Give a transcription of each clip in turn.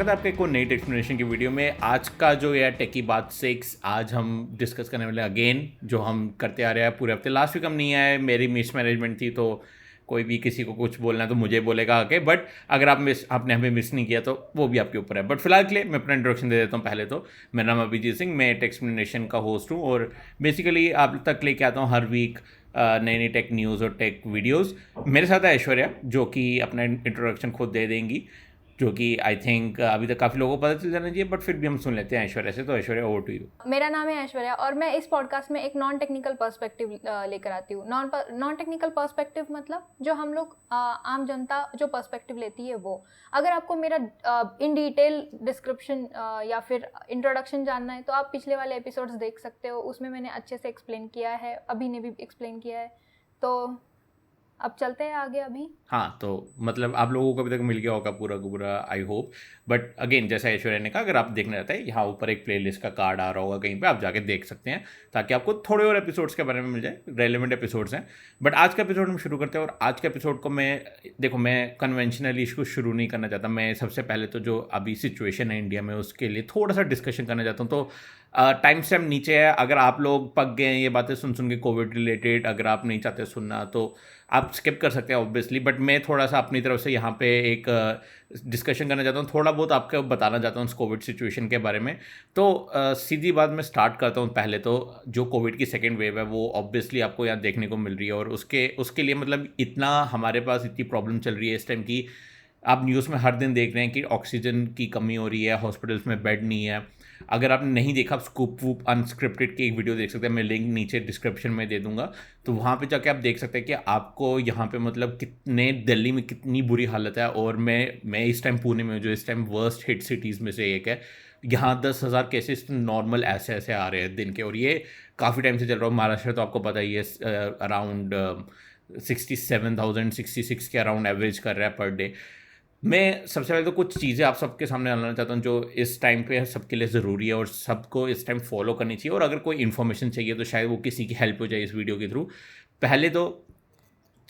स्वागत है आपके एक और नई टेक्नोलॉजी की वीडियो में। आज का जो है टेकी बात 6 आज हम डिस्कस करने वाले अगेन जो हम करते आ रहे हैं पूरे हफ्ते। लास्ट वीक हम नहीं आए, मेरी मिस मैनेजमेंट थी, तो कोई भी किसी को कुछ बोलना है तो मुझे बोलेगा आके। बट अगर आपने हमें मिस नहीं किया तो वो भी आपके ऊपर है। बट फिलहाल के लिए मैं अपना इंट्रोडक्शन दे देता हूँ। पहले तो मेरा नाम अभिजीत सिंह, मैं टेक्नोलॉजी का होस्ट हूँ और बेसिकली आप तक लेके आता हूँ हर वीक नई नई टेक न्यूज़ और टेक वीडियोस। मेरे साथ है ऐश्वर्या जो कि अपना इंट्रोडक्शन खुद दे देंगी, जो कि आई थिंक अभी तक काफ़ी लोगों को पता चल जाना चाहिए, बट फिर भी हम सुन लेते हैं ऐश्वर्या से। तो ऐश्वर्या, ओवर टू यू। मेरा नाम है ऐश्वर्या और मैं इस पॉडकास्ट में एक नॉन टेक्निकल पर्सपेक्टिव लेकर आती हूँ। नॉन टेक्निकल पर्सपेक्टिव मतलब जो हम लोग आम जनता जो पर्सपेक्टिव लेती है वो। अगर आपको मेरा इन डिटेल डिस्क्रिप्शन या फिर इंट्रोडक्शन जानना है तो आप पिछले वाले एपिसोड्स देख सकते हो, उसमें मैंने अच्छे से एक्सप्लेन किया है, अभी ने भी एक्सप्लेन किया है। तो अब चलते हैं आगे। अभी हाँ, तो मतलब आप लोगों को अभी तक मिल गया होगा पूरा का पूरा, आई होप। बट अगेन जैसा ऐश्वर्या ने कहा, अगर आप देखना चाहते हैं, यहाँ ऊपर एक प्लेलिस्ट का कार्ड आ रहा होगा कहीं पे, आप जाके देख सकते हैं ताकि आपको थोड़े और एपिसोड्स के बारे में मिल जाए। रेलिवेंट एपिसोड्स हैं। बट आज का एपिसोड हम शुरू करते हैं और आज के एपिसोड को मैं कन्वेंशनली इसको शुरू नहीं करना चाहता। मैं सबसे पहले तो जो अभी सिचुएशन है इंडिया में उसके लिए थोड़ा सा डिस्कशन करना चाहता हूँ। तो टाइम स्टैम्प नीचे है। अगर आप लोग पक गए हैं ये बातें सुन के कोविड रिलेटेड, अगर आप नहीं चाहते सुनना तो आप स्किप कर सकते हैं ऑब्वियसली। बट मैं थोड़ा सा अपनी तरफ से यहाँ पे एक डिस्कशन करना चाहता हूँ, थोड़ा बहुत आपको बताना चाहता हूँ इस कोविड सिचुएशन के बारे में। तो सीधी बात मैं स्टार्ट करता हूँ। पहले तो जो कोविड की सेकेंड वेव है वो ऑब्वियसली आपको यहाँ देखने को मिल रही है और उसके लिए मतलब इतना हमारे पास इतनी प्रॉब्लम चल रही है इस टाइम की। आप न्यूज़ में हर दिन देख रहे हैं कि ऑक्सीजन की कमी हो रही है, हॉस्पिटल्स में बेड नहीं है। अगर आपने नहीं देखा, आप स्कूप वूप अनस्क्रिप्टेड की एक वीडियो देख सकते हैं, मैं लिंक नीचे डिस्क्रिप्शन में दे दूंगा। तो वहाँ पे जाके आप देख सकते हैं कि आपको यहाँ पे मतलब कितने दिल्ली में कितनी बुरी हालत है। और मैं इस टाइम पुणे में हूँ, जो इस टाइम वर्स्ट हिट सिटीज़ में से एक है। यहाँ 10,000 केसेस नॉर्मल ऐसे ऐसे आ रहे हैं दिन के, और ये काफ़ी टाइम से चल रहा है। महाराष्ट्र तो आपको पता ही है, अराउंड 67,000 66 के अराउंड एवरेज कर रहा है पर डे। मैं सबसे पहले तो कुछ चीज़ें आप सबके सामने लाना चाहता हूँ जो इस टाइम पे सबके लिए ज़रूरी है और सबको इस टाइम फॉलो करनी चाहिए। और अगर कोई इन्फॉर्मेशन चाहिए तो शायद वो किसी की हेल्प हो जाए इस वीडियो के थ्रू। पहले तो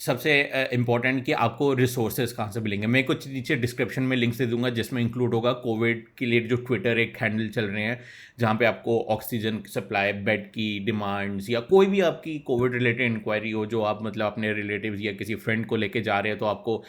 सबसे इम्पॉर्टेंट कि आपको रिसोर्सेज कहाँ से मिलेंगे। मैं कुछ नीचे डिस्क्रिप्शन में लिंक्स दे दूंगा जिसमें इंक्लूड होगा कोविड के लिए जो ट्विटर एक हैंडल चल रहे हैं, जहाँ पे आपको ऑक्सीजन सप्लाई, बेड की डिमांड्स या कोई भी आपकी कोविड रिलेटेड इंक्वायरी हो, जो आप मतलब अपने रिलेटिव्स या किसी फ्रेंड को लेके जा रहे हैं तो आपको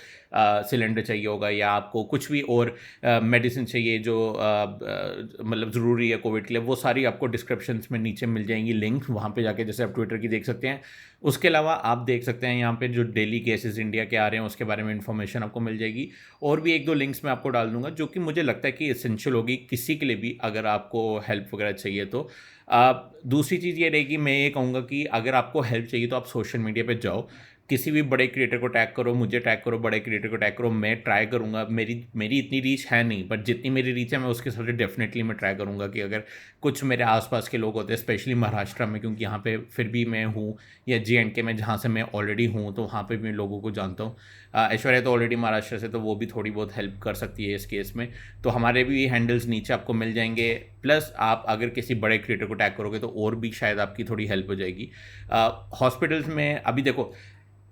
सिलेंडर चाहिए होगा या आपको कुछ भी और मेडिसिन चाहिए जो मतलब ज़रूरी है कोविड के लिए, वो सारी आपको डिस्क्रिप्शन में नीचे मिल जाएंगी लिंक। वहाँ पे जाके जैसे आप ट्विटर की देख सकते हैं। उसके अलावा आप देख सकते हैं यहाँ पे जो डेली केसेस इंडिया के आ रहे हैं उसके बारे में इन्फॉर्मेशन आपको मिल जाएगी। और भी एक दो लिंक्स मैं आपको डाल दूंगा जो कि मुझे लगता है कि एसेंशियल होगी किसी के लिए भी, अगर आपको हेल्प वगैरह चाहिए तो। दूसरी चीज़ ये रहेगी, मैं ये कहूँगा कि अगर आपको हेल्प चाहिए तो आप सोशल मीडिया पे जाओ, किसी भी बड़े क्रिएटर को टैग करो, मुझे टैग करो, बड़े क्रिएटर को टैग करो। मैं ट्राई करूँगा, मेरी इतनी रीच है नहीं, बट जितनी मेरी रीच है मैं उसके साथ डेफिनेटली मैं ट्राई करूँगा कि अगर कुछ मेरे आसपास के लोग होते हैं, स्पेशली महाराष्ट्र में, क्योंकि यहाँ पे फिर भी मैं हूँ, या JNK में जहाँ से मैं ऑलरेडी हूँ, तो वहाँ पे भी मैं लोगों को जानता हूँ। ऐश्वर्या तो ऑलरेडी महाराष्ट्र से, तो वो भी थोड़ी बहुत हेल्प कर सकती है इस केस में। तो हमारे भी हैंडल्स नीचे आपको मिल जाएंगे। प्लस आप अगर किसी बड़े क्रिएटर को टैग करोगे तो और भी शायद आपकी थोड़ी हेल्प हो जाएगी। हॉस्पिटल्स में अभी देखो,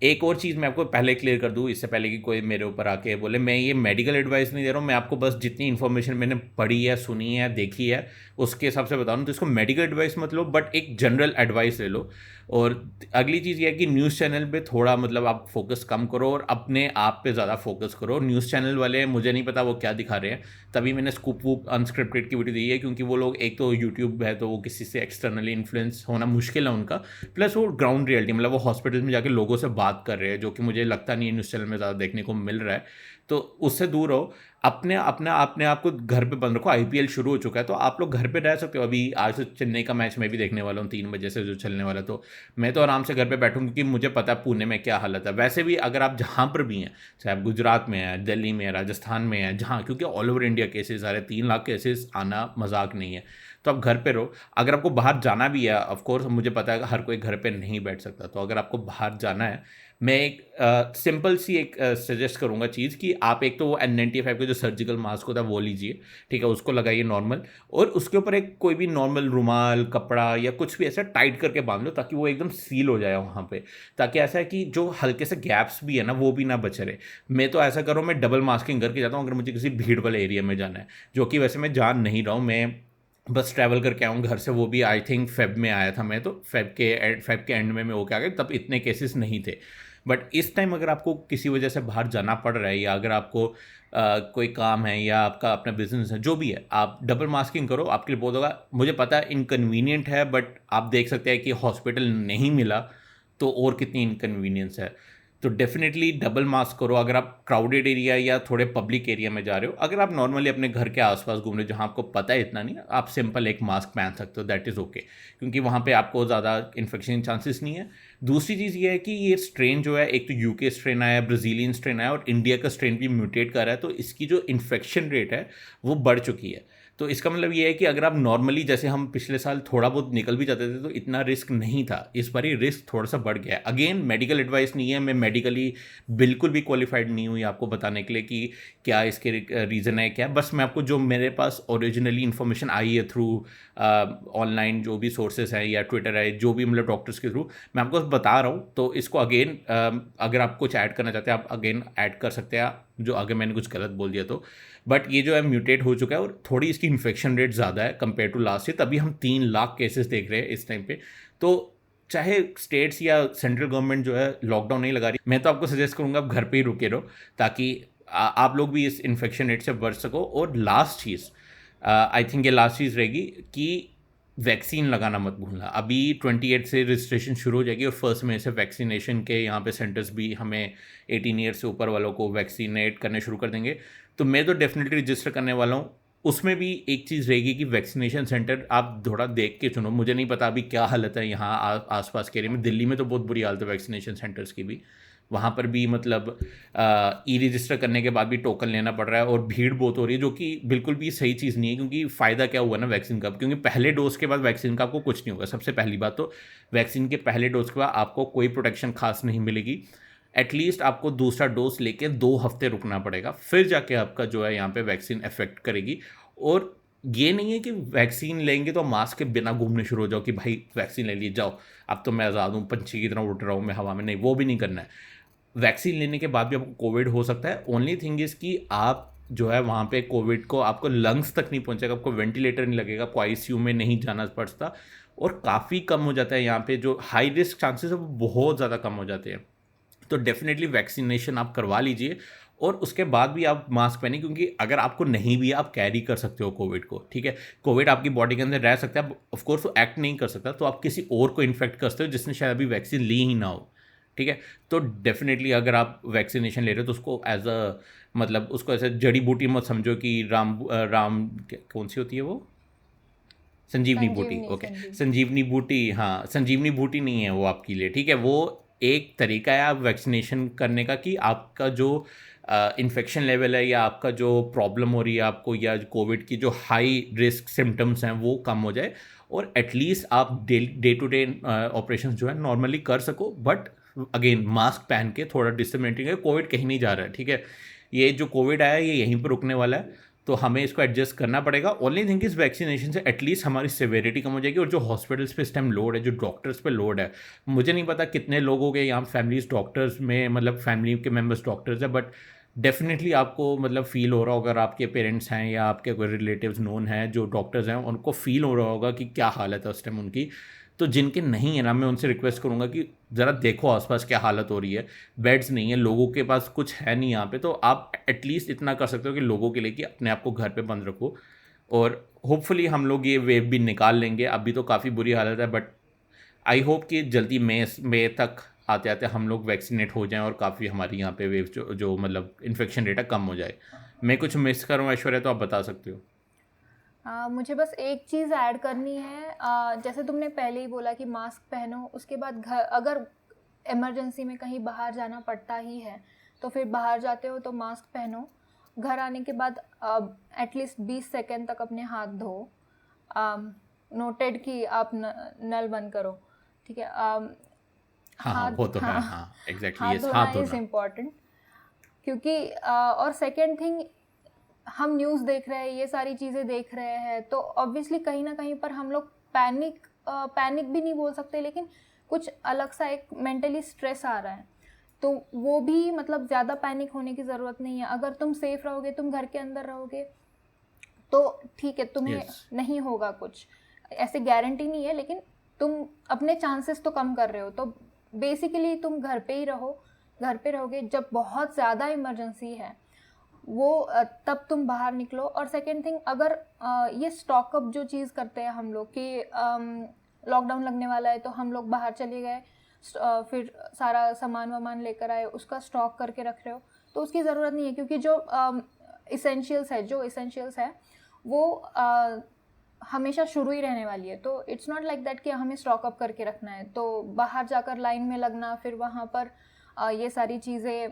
एक और चीज़ मैं आपको पहले क्लियर कर दूँ, इससे पहले कि कोई मेरे ऊपर आके बोले, मैं ये मेडिकल एडवाइस नहीं दे रहा हूँ। मैं आपको बस जितनी इन्फॉर्मेशन मैंने पढ़ी है, सुनी है, देखी है, उसके हिसाब से बता रहा हूँ। तो इसको मेडिकल एडवाइस मत लो, बट एक जनरल एडवाइस ले लो। और अगली चीज़ ये है कि न्यूज़ चैनल पे थोड़ा मतलब आप फोकस कम करो और अपने आप पे ज़्यादा फोकस करो। न्यूज़ चैनल वाले मुझे नहीं पता वो क्या दिखा रहे हैं, तभी मैंने स्कूप वूप अनस्क्रिप्टेड की वीडियो दी है, क्योंकि वो लोग, एक तो यूट्यूब है तो वो किसी से एक्सटर्नली इन्फ्लुएंस होना मुश्किल है उनका, प्लस वो ग्राउंड रियलिटी मतलब वो हॉस्पिटल में जाके लोगों से बात कर रहे हैं, जो कि मुझे लगता नहीं है न्यूज़ चैनल में ज़्यादा देखने को मिल रहा है। तो उससे दूर रहो, अपने आप को घर पे बंद रखो। IPL शुरू हो चुका है तो आप लोग घर पे रह सकते हो। अभी आज से चेन्नई का मैच मैं भी देखने वाला हूँ 3 बजे से जो चलने वाला, तो मैं तो आराम से घर पे बैठूँ, क्योंकि मुझे पता है पुणे में क्या हालत है। वैसे भी अगर आप जहाँ पर भी हैं, चाहे आप गुजरात में हैं, दिल्ली में, राजस्थान में हैं, जहाँ, क्योंकि ऑल ओवर इंडिया केसेस आ रहे हैं, 3 लाख केसेस आना मजाक नहीं है। तो आप घर पे रहो। अगर आपको बाहर जाना भी है, ऑफ कोर्स मुझे पता है हर कोई घर पे नहीं बैठ सकता, तो अगर आपको बाहर जाना है, मैं एक सिंपल सी एक सजेस्ट करूँगा चीज़ कि आप एक तो वो N95 का जो सर्जिकल मास्क होता है वो लीजिए, ठीक है, उसको लगाइए नॉर्मल, और उसके ऊपर एक कोई भी नॉर्मल रुमाल, कपड़ा या कुछ भी ऐसा टाइट करके बांध लो ताकि वो एकदम सील हो जाए वहाँ पे, ताकि ऐसा है कि जो हल्के से गैप्स भी है ना वो भी ना बचे रहे। मैं तो ऐसा करूँ, मैं डबल मास्किंग करके जाता हूँ अगर मुझे किसी भीड़ वाले एरिया में जाना है, जो कि वैसे मैं जान नहीं रहा हूँ, मैं बस ट्रैवल करके आऊँ घर से, वो भी आई थिंक फेब में आया था मैं, तो फेब के एंड में मैं होके आ गया, तब इतने केसेस नहीं थे। बट इस टाइम अगर आपको किसी वजह से बाहर जाना पड़ रहा है, या अगर आपको कोई काम है या आपका अपना बिजनेस है, जो भी है, आप डबल मास्किंग करो, आपके लिए बहुत होगा। मुझे पता है इनकन्वीनियंट है, बट आप देख सकते हैं कि हॉस्पिटल नहीं मिला तो और कितनी इनकन्वीनियंस है। तो डेफिनेटली डबल मास्क करो अगर आप क्राउडेड एरिया या थोड़े पब्लिक एरिया में जा रहे हो। अगर आप नॉर्मली अपने घर के आसपास घूम रहे हो जहाँ आपको पता है इतना नहीं, आप सिंपल एक मास्क पहन सकते हो, दैट इज़ ओके, क्योंकि वहाँ पे आपको ज़्यादा इन्फेक्शन चांसेस नहीं है। दूसरी चीज़ ये है कि ये स्ट्रेन जो है, एक तो यूके स्ट्रेन आया, ब्राज़ीलियन स्ट्रेन आया, और इंडिया का स्ट्रेन भी म्यूटेट कर रहा है, तो इसकी जो इन्फेक्शन रेट है वो बढ़ चुकी है। तो इसका मतलब ये है कि अगर आप नॉर्मली, जैसे हम पिछले साल थोड़ा बहुत निकल भी जाते थे तो इतना रिस्क नहीं था, इस बार ही रिस्क थोड़ा सा बढ़ गया है। अगेन मेडिकल एडवाइस नहीं है, मैं मेडिकली बिल्कुल भी क्वालिफाइड नहीं हुई आपको बताने के लिए कि क्या इसके रीज़न है क्या, बस मैं आपको जो मेरे पास ओरिजिनली इन्फॉर्मेशन आई है थ्रू ऑनलाइन जो भी सोर्सेज हैं या ट्विटर है, जो भी मतलब डॉक्टर्स के थ्रू, मैं आपको बता रहा हूँ। तो इसको अगेन अगर आप कुछ ऐड करना चाहते हैं आप अगेन ऐड कर सकते हैं, जो अगर मैंने कुछ गलत बोल दिया तो। बट ये जो है म्यूटेट हो चुका है और थोड़ी इसकी इन्फेक्शन रेट ज़्यादा है कंपेयर टू लास्ट ईयर। तभी हम 3 लाख केसेस देख रहे हैं इस टाइम पे। तो चाहे स्टेट्स या सेंट्रल गवर्नमेंट जो है लॉकडाउन नहीं लगा रही, मैं तो आपको सजेस्ट करूंगा आप घर पे ही रुके रहो, ताकि आप लोग भी इस इन्फेक्शन रेट से बच सको। और लास्ट चीज़, आई थिंक ये लास्ट चीज़ रहेगी कि वैक्सीन लगाना मत भूलना। अभी 28 से रजिस्ट्रेशन शुरू हो जाएगी और 1 मई से वैक्सीनेशन के यहाँ पे सेंटर्स भी हमें 18 ईयर से ऊपर वालों को वैक्सीनेट करने शुरू कर देंगे। तो मैं तो डेफिनेटली रजिस्टर करने वाला हूँ। उसमें भी एक चीज़ रहेगी कि वैक्सीनेशन सेंटर आप थोड़ा देख के चुनो। मुझे नहीं पता अभी क्या हालत है यहाँ आसपास के एरिया में। दिल्ली में तो बहुत बुरी हालत है वैक्सीनेशन सेंटर्स की भी। वहाँ पर भी मतलब ई रजिस्टर करने के बाद भी टोकन लेना पड़ रहा है और भीड़ बहुत हो रही है, जो कि बिल्कुल भी सही चीज़ नहीं है। क्योंकि फ़ायदा क्या हुआ ना वैक्सीन का, क्योंकि पहले डोज के बाद वैक्सीन का आपको कुछ नहीं होगा। सबसे पहली बात तो वैक्सीन के पहले डोज के बाद आपको कोई प्रोटेक्शन खास नहीं मिलेगी। एटलीस्ट आपको दूसरा डोज लेके 2 हफ्ते रुकना पड़ेगा, फिर जाके आपका जो है यहाँ पे वैक्सीन इफेक्ट करेगी। और ये नहीं है कि वैक्सीन लेंगे तो मास्क के बिना घूमने शुरू हो जाओ कि भाई वैक्सीन ले ली जाओ, अब तो मैं आज़ाद हूँ, पंछी की तरह उड़ रहा हूँ मैं हवा में। नहीं, वो भी नहीं करना है। वैक्सीन लेने के बाद भी आपको कोविड हो सकता है। ओनली थिंग इज़ कि आप जो है वहाँ पे कोविड को आपको लंग्स तक नहीं पहुँचेगा, आपको वेंटिलेटर नहीं लगेगा, आपको आईसीयू में नहीं जाना पड़ता, और काफ़ी कम हो जाता है यहाँ पे जो हाई रिस्क चांसेस है वो बहुत ज़्यादा कम हो जाते हैं। तो डेफिनेटली वैक्सीनेशन आप करवा लीजिए और उसके बाद भी आप मास्क पहने, क्योंकि अगर आपको नहीं भी आप कैरी कर सकते हो कोविड को, ठीक है। कोविड आपकी बॉडी के अंदर रह सकता है, ऑफ कोर्स वो एक्ट नहीं कर सकता, तो आप किसी और को इन्फेक्ट कर सकते हो जिसने शायद अभी वैक्सीन ली ही ना हो, ठीक है। तो डेफिनेटली अगर आप वैक्सीनेशन ले रहे हो तो उसको एज अ मतलब उसको ऐसे जड़ी बूटी मत समझो कि कौन सी होती है वो, संजीवनी बूटी, संजीवनी ओके। संजीवनी। संजीवनी बूटी, हाँ, संजीवनी बूटी नहीं है वो आपके लिए, ठीक है। वो एक तरीका है आप वैक्सीनेशन करने का कि आपका जो इन्फेक्शन लेवल है या आपका जो प्रॉब्लम हो रही है आपको, या कोविड की जो हाई रिस्क सिम्टम्स हैं वो कम हो जाए, और एटलीस्ट आप डे टू डे ऑपरेशन जो है नॉर्मली कर सको। बट अगेन मास्क पहन के थोड़ा डिस्टेंस मेंटेन करें। कोविड कहीं नहीं जा रहा है, ठीक है। ये जो कोविड आया है ये यहीं पर रुकने वाला है, तो हमें इसको एडजस्ट करना पड़ेगा। ओनली थिंग इस वैक्सीनेशन से एटलीस्ट हमारी सिवियरिटी कम हो जाएगी। और जो हॉस्पिटल्स पे इस टाइम लोड है, जो डॉक्टर्स पे लोड है, मुझे नहीं पता कितने लोगों के यहाँ फैमिलीज डॉक्टर्स में, मतलब फैमिली के मेम्बर्स डॉक्टर्स है, बट डेफिनेटली आपको मतलब फील हो रहा होगा, अगर आपके पेरेंट्स हैं या आपके कोई रिलेटिव्स नोन हैं जो डॉक्टर्स हैं, उनको फील हो रहा होगा कि क्या हालत है उस टाइम उनकी। तो जिनके नहीं है ना, मैं उनसे रिक्वेस्ट करूँगा कि ज़रा देखो आसपास क्या हालत हो रही है। बेड्स नहीं है, लोगों के पास कुछ है नहीं यहाँ पे, तो आप एटलीस्ट इतना कर सकते हो कि लोगों के लिए कि अपने आप को घर पे बंद रखो। और होपफुली हम लोग ये वेव भी निकाल लेंगे। अभी तो काफ़ी बुरी हालत है, बट आई होप कि जल्दी मई तक आते आते हम लोग वैक्सीनेट हो जाएं और काफ़ी हमारी यहाँ पे वेव जो मतलब इन्फेक्शन रेट है कम हो जाए। मैं कुछ मिस करूँ ऐश्वर्या तो आप बता सकते हो। मुझे बस एक चीज़ ऐड करनी है। जैसे तुमने पहले ही बोला कि मास्क पहनो, उसके बाद घर अगर इमरजेंसी में कहीं बाहर जाना पड़ता ही है तो फिर बाहर जाते हो तो मास्क पहनो। घर आने के बाद एटलीस्ट 20 सेकेंड तक अपने हाथ धो। नोटेड कि आप नल बंद करो, ठीक है। हाँ वो तो है, हाँ एग्जैक्टली, हाथ यस, धोना हाथ इज़ धोना। इम्पॉर्टेंट, क्योंकि और सेकेंड थिंग, हम न्यूज़ देख रहे हैं, ये सारी चीज़ें देख रहे हैं, तो ऑब्वियसली कहीं ना कहीं पर हम लोग पैनिक भी नहीं बोल सकते, लेकिन कुछ अलग सा एक मेंटली स्ट्रेस आ रहा है, तो वो भी मतलब ज़्यादा पैनिक होने की ज़रूरत नहीं है। अगर तुम सेफ रहोगे, तुम घर के अंदर रहोगे, तो ठीक है, तुम्हें यस, नहीं होगा कुछ, ऐसे गारंटी नहीं है, लेकिन तुम अपने चांसेस तो कम कर रहे हो। तो बेसिकली तुम घर पे ही रहो, घर पे रहोगे, जब बहुत ज़्यादा इमरजेंसी है वो तब तुम बाहर निकलो। और सेकेंड थिंग, अगर ये स्टॉकअप जो चीज़ करते हैं हम लोग कि लॉकडाउन लगने वाला है तो हम लोग बाहर चले गए, फिर सारा सामान वामान लेकर आए, उसका स्टॉक करके रख रहे हो, तो उसकी ज़रूरत नहीं है, क्योंकि जो इसेंशियल्स है वो हमेशा शुरू ही रहने वाली है। तो इट्स नॉट लाइक दैट कि हमें स्टॉक अप करके रखना है, तो बाहर जाकर लाइन में लगना, फिर वहाँ पर ये सारी चीज़ें,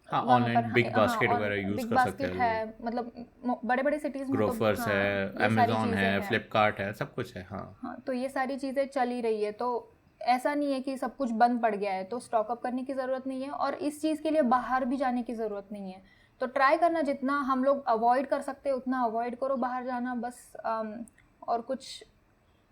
हाँ वहाँ पर ऑनलाइन बिग हाँ बास्केट ऑन वगैरह यूज़ बिग कर सकते बास्केट हैं है, लोग। मतलब बड़े बड़े सिटीज़ में तो ग्रोफर्स है, हाँ ये सारी अमेज़ॉन चीज़ें है, हैं। फ्लिपकार्ट है, सब कुछ है, हाँ। हाँ, तो ये सारी चीज़ें चल ही रही है, तो ऐसा नहीं है कि सब कुछ बंद पड़ गया है, तो स्टॉक अप करने की ज़रूरत नहीं है, और इस चीज़ के लिए बाहर भी जाने की ज़रूरत नहीं है। तो ट्राई करना, जितना हम लोग अवॉइड कर सकते हैं उतना अवॉइड करो बाहर जाना, बस और कुछ,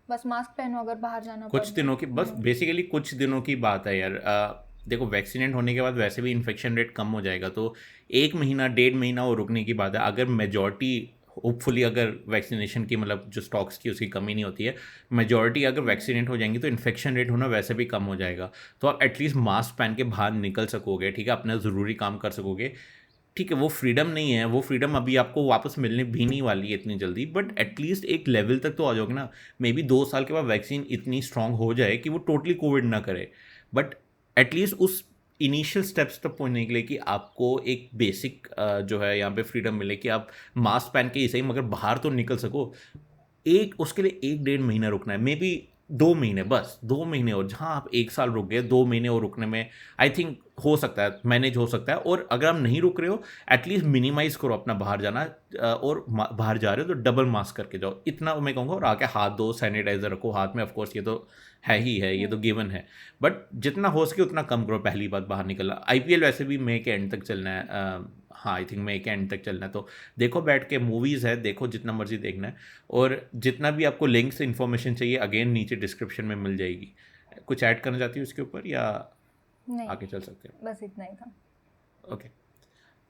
बस मास्क पहनो अगर बाहर जाना पड़ कुछ दिनों की, बस हम्म, बेसिकली कुछ दिनों की बात है यार। देखो वैक्सीनेट होने के बाद वैसे भी इन्फेक्शन रेट कम हो जाएगा, तो 1 महीना 1.5 महीना वो रुकने की बात है। अगर मेजॉरिटी, होपफुली अगर वैक्सीनेशन की मतलब जो स्टॉक्स की उसकी कमी नहीं होती है, मेजॉरिटी अगर वैक्सीनेट हो जाएंगी तो इन्फेक्शन रेट होना वैसे भी कम हो जाएगा। तो आप एटलीस्ट मास्क पहन के बाहर निकल सकोगे, ठीक है, अपना ज़रूरी काम कर सकोगे। ठीक है, वो फ्रीडम नहीं है, वो फ्रीडम अभी आपको वापस मिलने भी नहीं वाली है इतनी जल्दी, बट एटलीस्ट एक लेवल तक तो आ जाओगे ना। मे बी 2 साल के बाद वैक्सीन इतनी स्ट्रांग हो जाए कि वो टोटली कोविड ना करे, बट एटलीस्ट उस इनिशियल स्टेप्स तक पहुंचने के लिए कि आपको एक बेसिक जो है यहाँ पे फ्रीडम मिले कि आप मास्क पहन के ही सही मगर बाहर तो निकल सको। एक उसके लिए 1-1.5 महीना रुकना है, मे बी 2 महीने, बस 2 महीने, और जहाँ आप 1 साल रुक गए, 2 महीने और रुकने में आई थिंक हो सकता है, मैनेज हो सकता है। और अगर आप नहीं रुक रहे हो, एटलीस्ट मिनिमाइज करो अपना बाहर जाना, और बाहर जा रहे हो तो डबल मास्क करके जाओ, इतना मैं कहूँगा। और आके हाथ धो, सैनिटाइजर रखो हाथ में, ऑफकोर्स ये तो है ही है, ये तो गिवन है, बट जितना हो सके उतना कम करो पहली बात बाहर निकलना। आईपीएल वैसे भी मई के एंड तक चलना है, हाँ आई थिंक मई के एंड तक चलना है, तो देखो बैठ के, मूवीज़ है देखो जितना मर्जी देखना है, और जितना भी आपको लिंक्स इन्फॉर्मेशन चाहिए अगेन नीचे डिस्क्रिप्शन में मिल जाएगी। कुछ ऐड करना चाहती हूँ इसके ऊपर या नहीं, आगे चल सकते हैं? बस इतना ही था। ओके,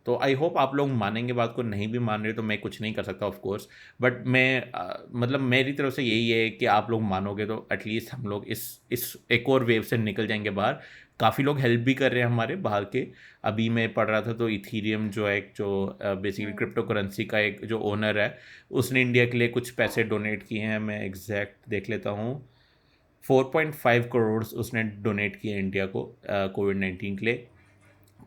तो आई होप आप लोग मानेंगे बात को, नहीं भी मान रहे तो मैं कुछ नहीं कर सकता ऑफ कोर्स, बट मैं मतलब मेरी तरफ से यही है कि आप लोग मानोगे तो एटलीस्ट हम लोग इस एक और वेव से निकल जाएंगे बाहर। काफ़ी लोग हेल्प भी कर रहे हैं हमारे बाहर के। अभी मैं पढ़ रहा था तो इथीरियम जो है, एक जो बेसिकली क्रिप्टो करेंसी का एक जो ओनर है, उसने इंडिया के लिए कुछ पैसे डोनेट किए हैं। मैं एग्जैक्ट देख लेता हूँ, 4.5 करोड़ उसने डोनेट किए इंडिया को कोविड-19 के लिए।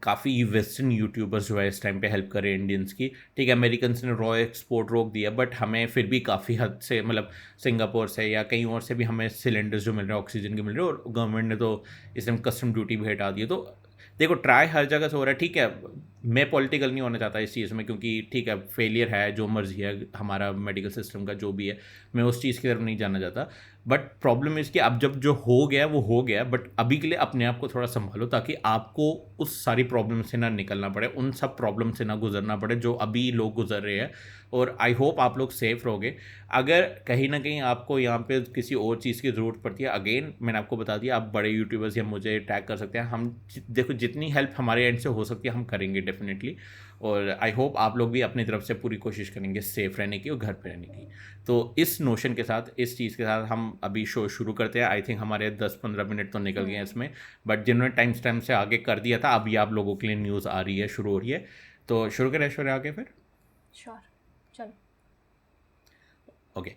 काफ़ी वेस्टर्न यूट्यूबर्स जो है इस टाइम पे हेल्प कर रहे हैं इंडियंस की। ठीक है, अमेरिकन्स ने रॉ एक्सपोर्ट रोक दिया, बट हमें फिर भी काफ़ी हद से, मतलब सिंगापुर से या कहीं और से भी हमें सिलेंडर्स जो मिल रहे हैं ऑक्सीजन के मिल रहे हैं, और गवर्नमेंट ने तो इस टाइम कस्टम ड्यूटी भी हटा दी है। तो देखो ट्राई हर जगह से हो रहा है, ठीक है। मैं पॉलिटिकल नहीं होना चाहता इस चीज़ में, क्योंकि ठीक है फेलियर है, जो मर्जी है हमारा मेडिकल सिस्टम का जो भी है, मैं उस चीज़ की तरफ नहीं जाना चाहता। बट प्रॉब्लम इसकी, अब जब जो हो गया वो हो गया, बट अभी के लिए अपने आप को थोड़ा संभालो, ताकि आपको उस सारी प्रॉब्लम से ना निकलना पड़े, उन सब प्रॉब्लम से ना गुजरना पड़े जो अभी लोग गुजर रहे हैं। और आई होप आप लोग सेफ रहोगे। अगर कहीं ना कहीं आपको यहाँ पे किसी और चीज़ की ज़रूरत पड़ती है, अगेन मैंने आपको बता दिया, आप बड़े यूट्यूबर्स या मुझे टैग कर सकते हैं। हम देखो जितनी हेल्प हमारे एंड से हो सकती है हम करेंगे डेफिनेटली। और आई होप आप लोग भी अपनी तरफ से पूरी कोशिश करेंगे सेफ रहने की और घर पे रहने की। तो इस नोशन के साथ, इस चीज़ के साथ हम अभी शो शुरू करते हैं। आई थिंक हमारे 10-15 मिनट तो निकल गए हैं इसमें, बट जिन्होंने टाइम स्टैम्प से आगे कर दिया था, अभी आप लोगों के लिए न्यूज़ आ रही है, शुरू हो रही है। तो शुरू करें ऐश्वर्या आगे फिर? श्योर, चलो। ओके,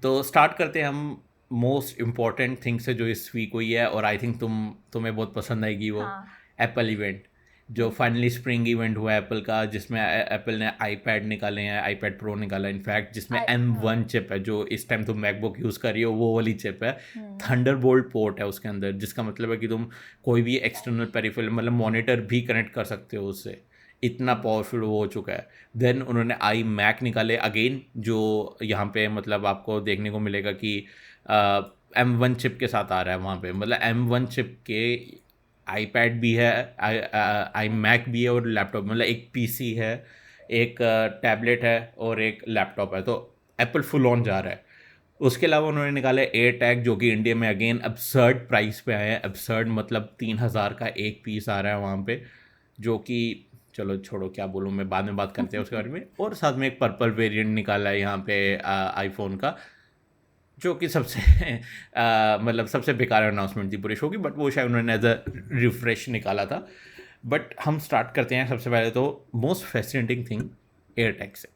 तो स्टार्ट करते हैं हम मोस्ट इम्पॉर्टेंट थिंग से जो इस वीक हुई है, और आई थिंक तुम्हें बहुत पसंद आएगी वो। हाँ। एप्पल इवेंट, जो फाइनली स्प्रिंग इवेंट हुआ एप्पल का, जिसमें एप्पल ने आईपैड निकाले हैं, आईपैड प्रो निकाला है इनफैक्ट, जिसमें M1 चिप है, जो इस टाइम तुम मैकबुक यूज़ कर रही हो वो वाली चिप है। थंडरबोल्ट पोर्ट है उसके अंदर, जिसका मतलब है कि तुम कोई भी एक्सटर्नल पेरिफेरल, मतलब मॉनिटर भी कनेक्ट कर सकते हो उससे। इतना पावरफुल वो हो चुका है। देन उन्होंने आई मैक निकाले अगेन, जो यहाँ पे मतलब आपको देखने को मिलेगा कि M1 चिप के साथ आ रहा है वहाँ पे, मतलब M1 चिप के आईपैड भी है, आई मैक भी है और लैपटॉप, मतलब एक पीसी है, एक टैबलेट है और एक लैपटॉप है। तो एप्पल फुल ऑन जा रहा है। उसके अलावा उन्होंने निकाले एयर टैग, जो कि इंडिया में अगेन अब्सर्ड प्राइस पे आए हैं। अब्सर्ड मतलब 3,000 का एक पीस आ रहा है वहाँ पे, जो कि चलो छोड़ो, क्या बोलूँ मैं, बाद में बात करते हैं उसके बारे में। और साथ में एक पर्पल वेरिएंट निकाला है यहाँ पे आईफोन का, जो कि सबसे मतलब सबसे बेकार अनाउंसमेंट थी पूरे शो की, बट वो शायद उन्होंने एज अ रिफ्रेश निकाला था। बट हम स्टार्ट करते हैं सबसे पहले तो most fascinating thing air tag से।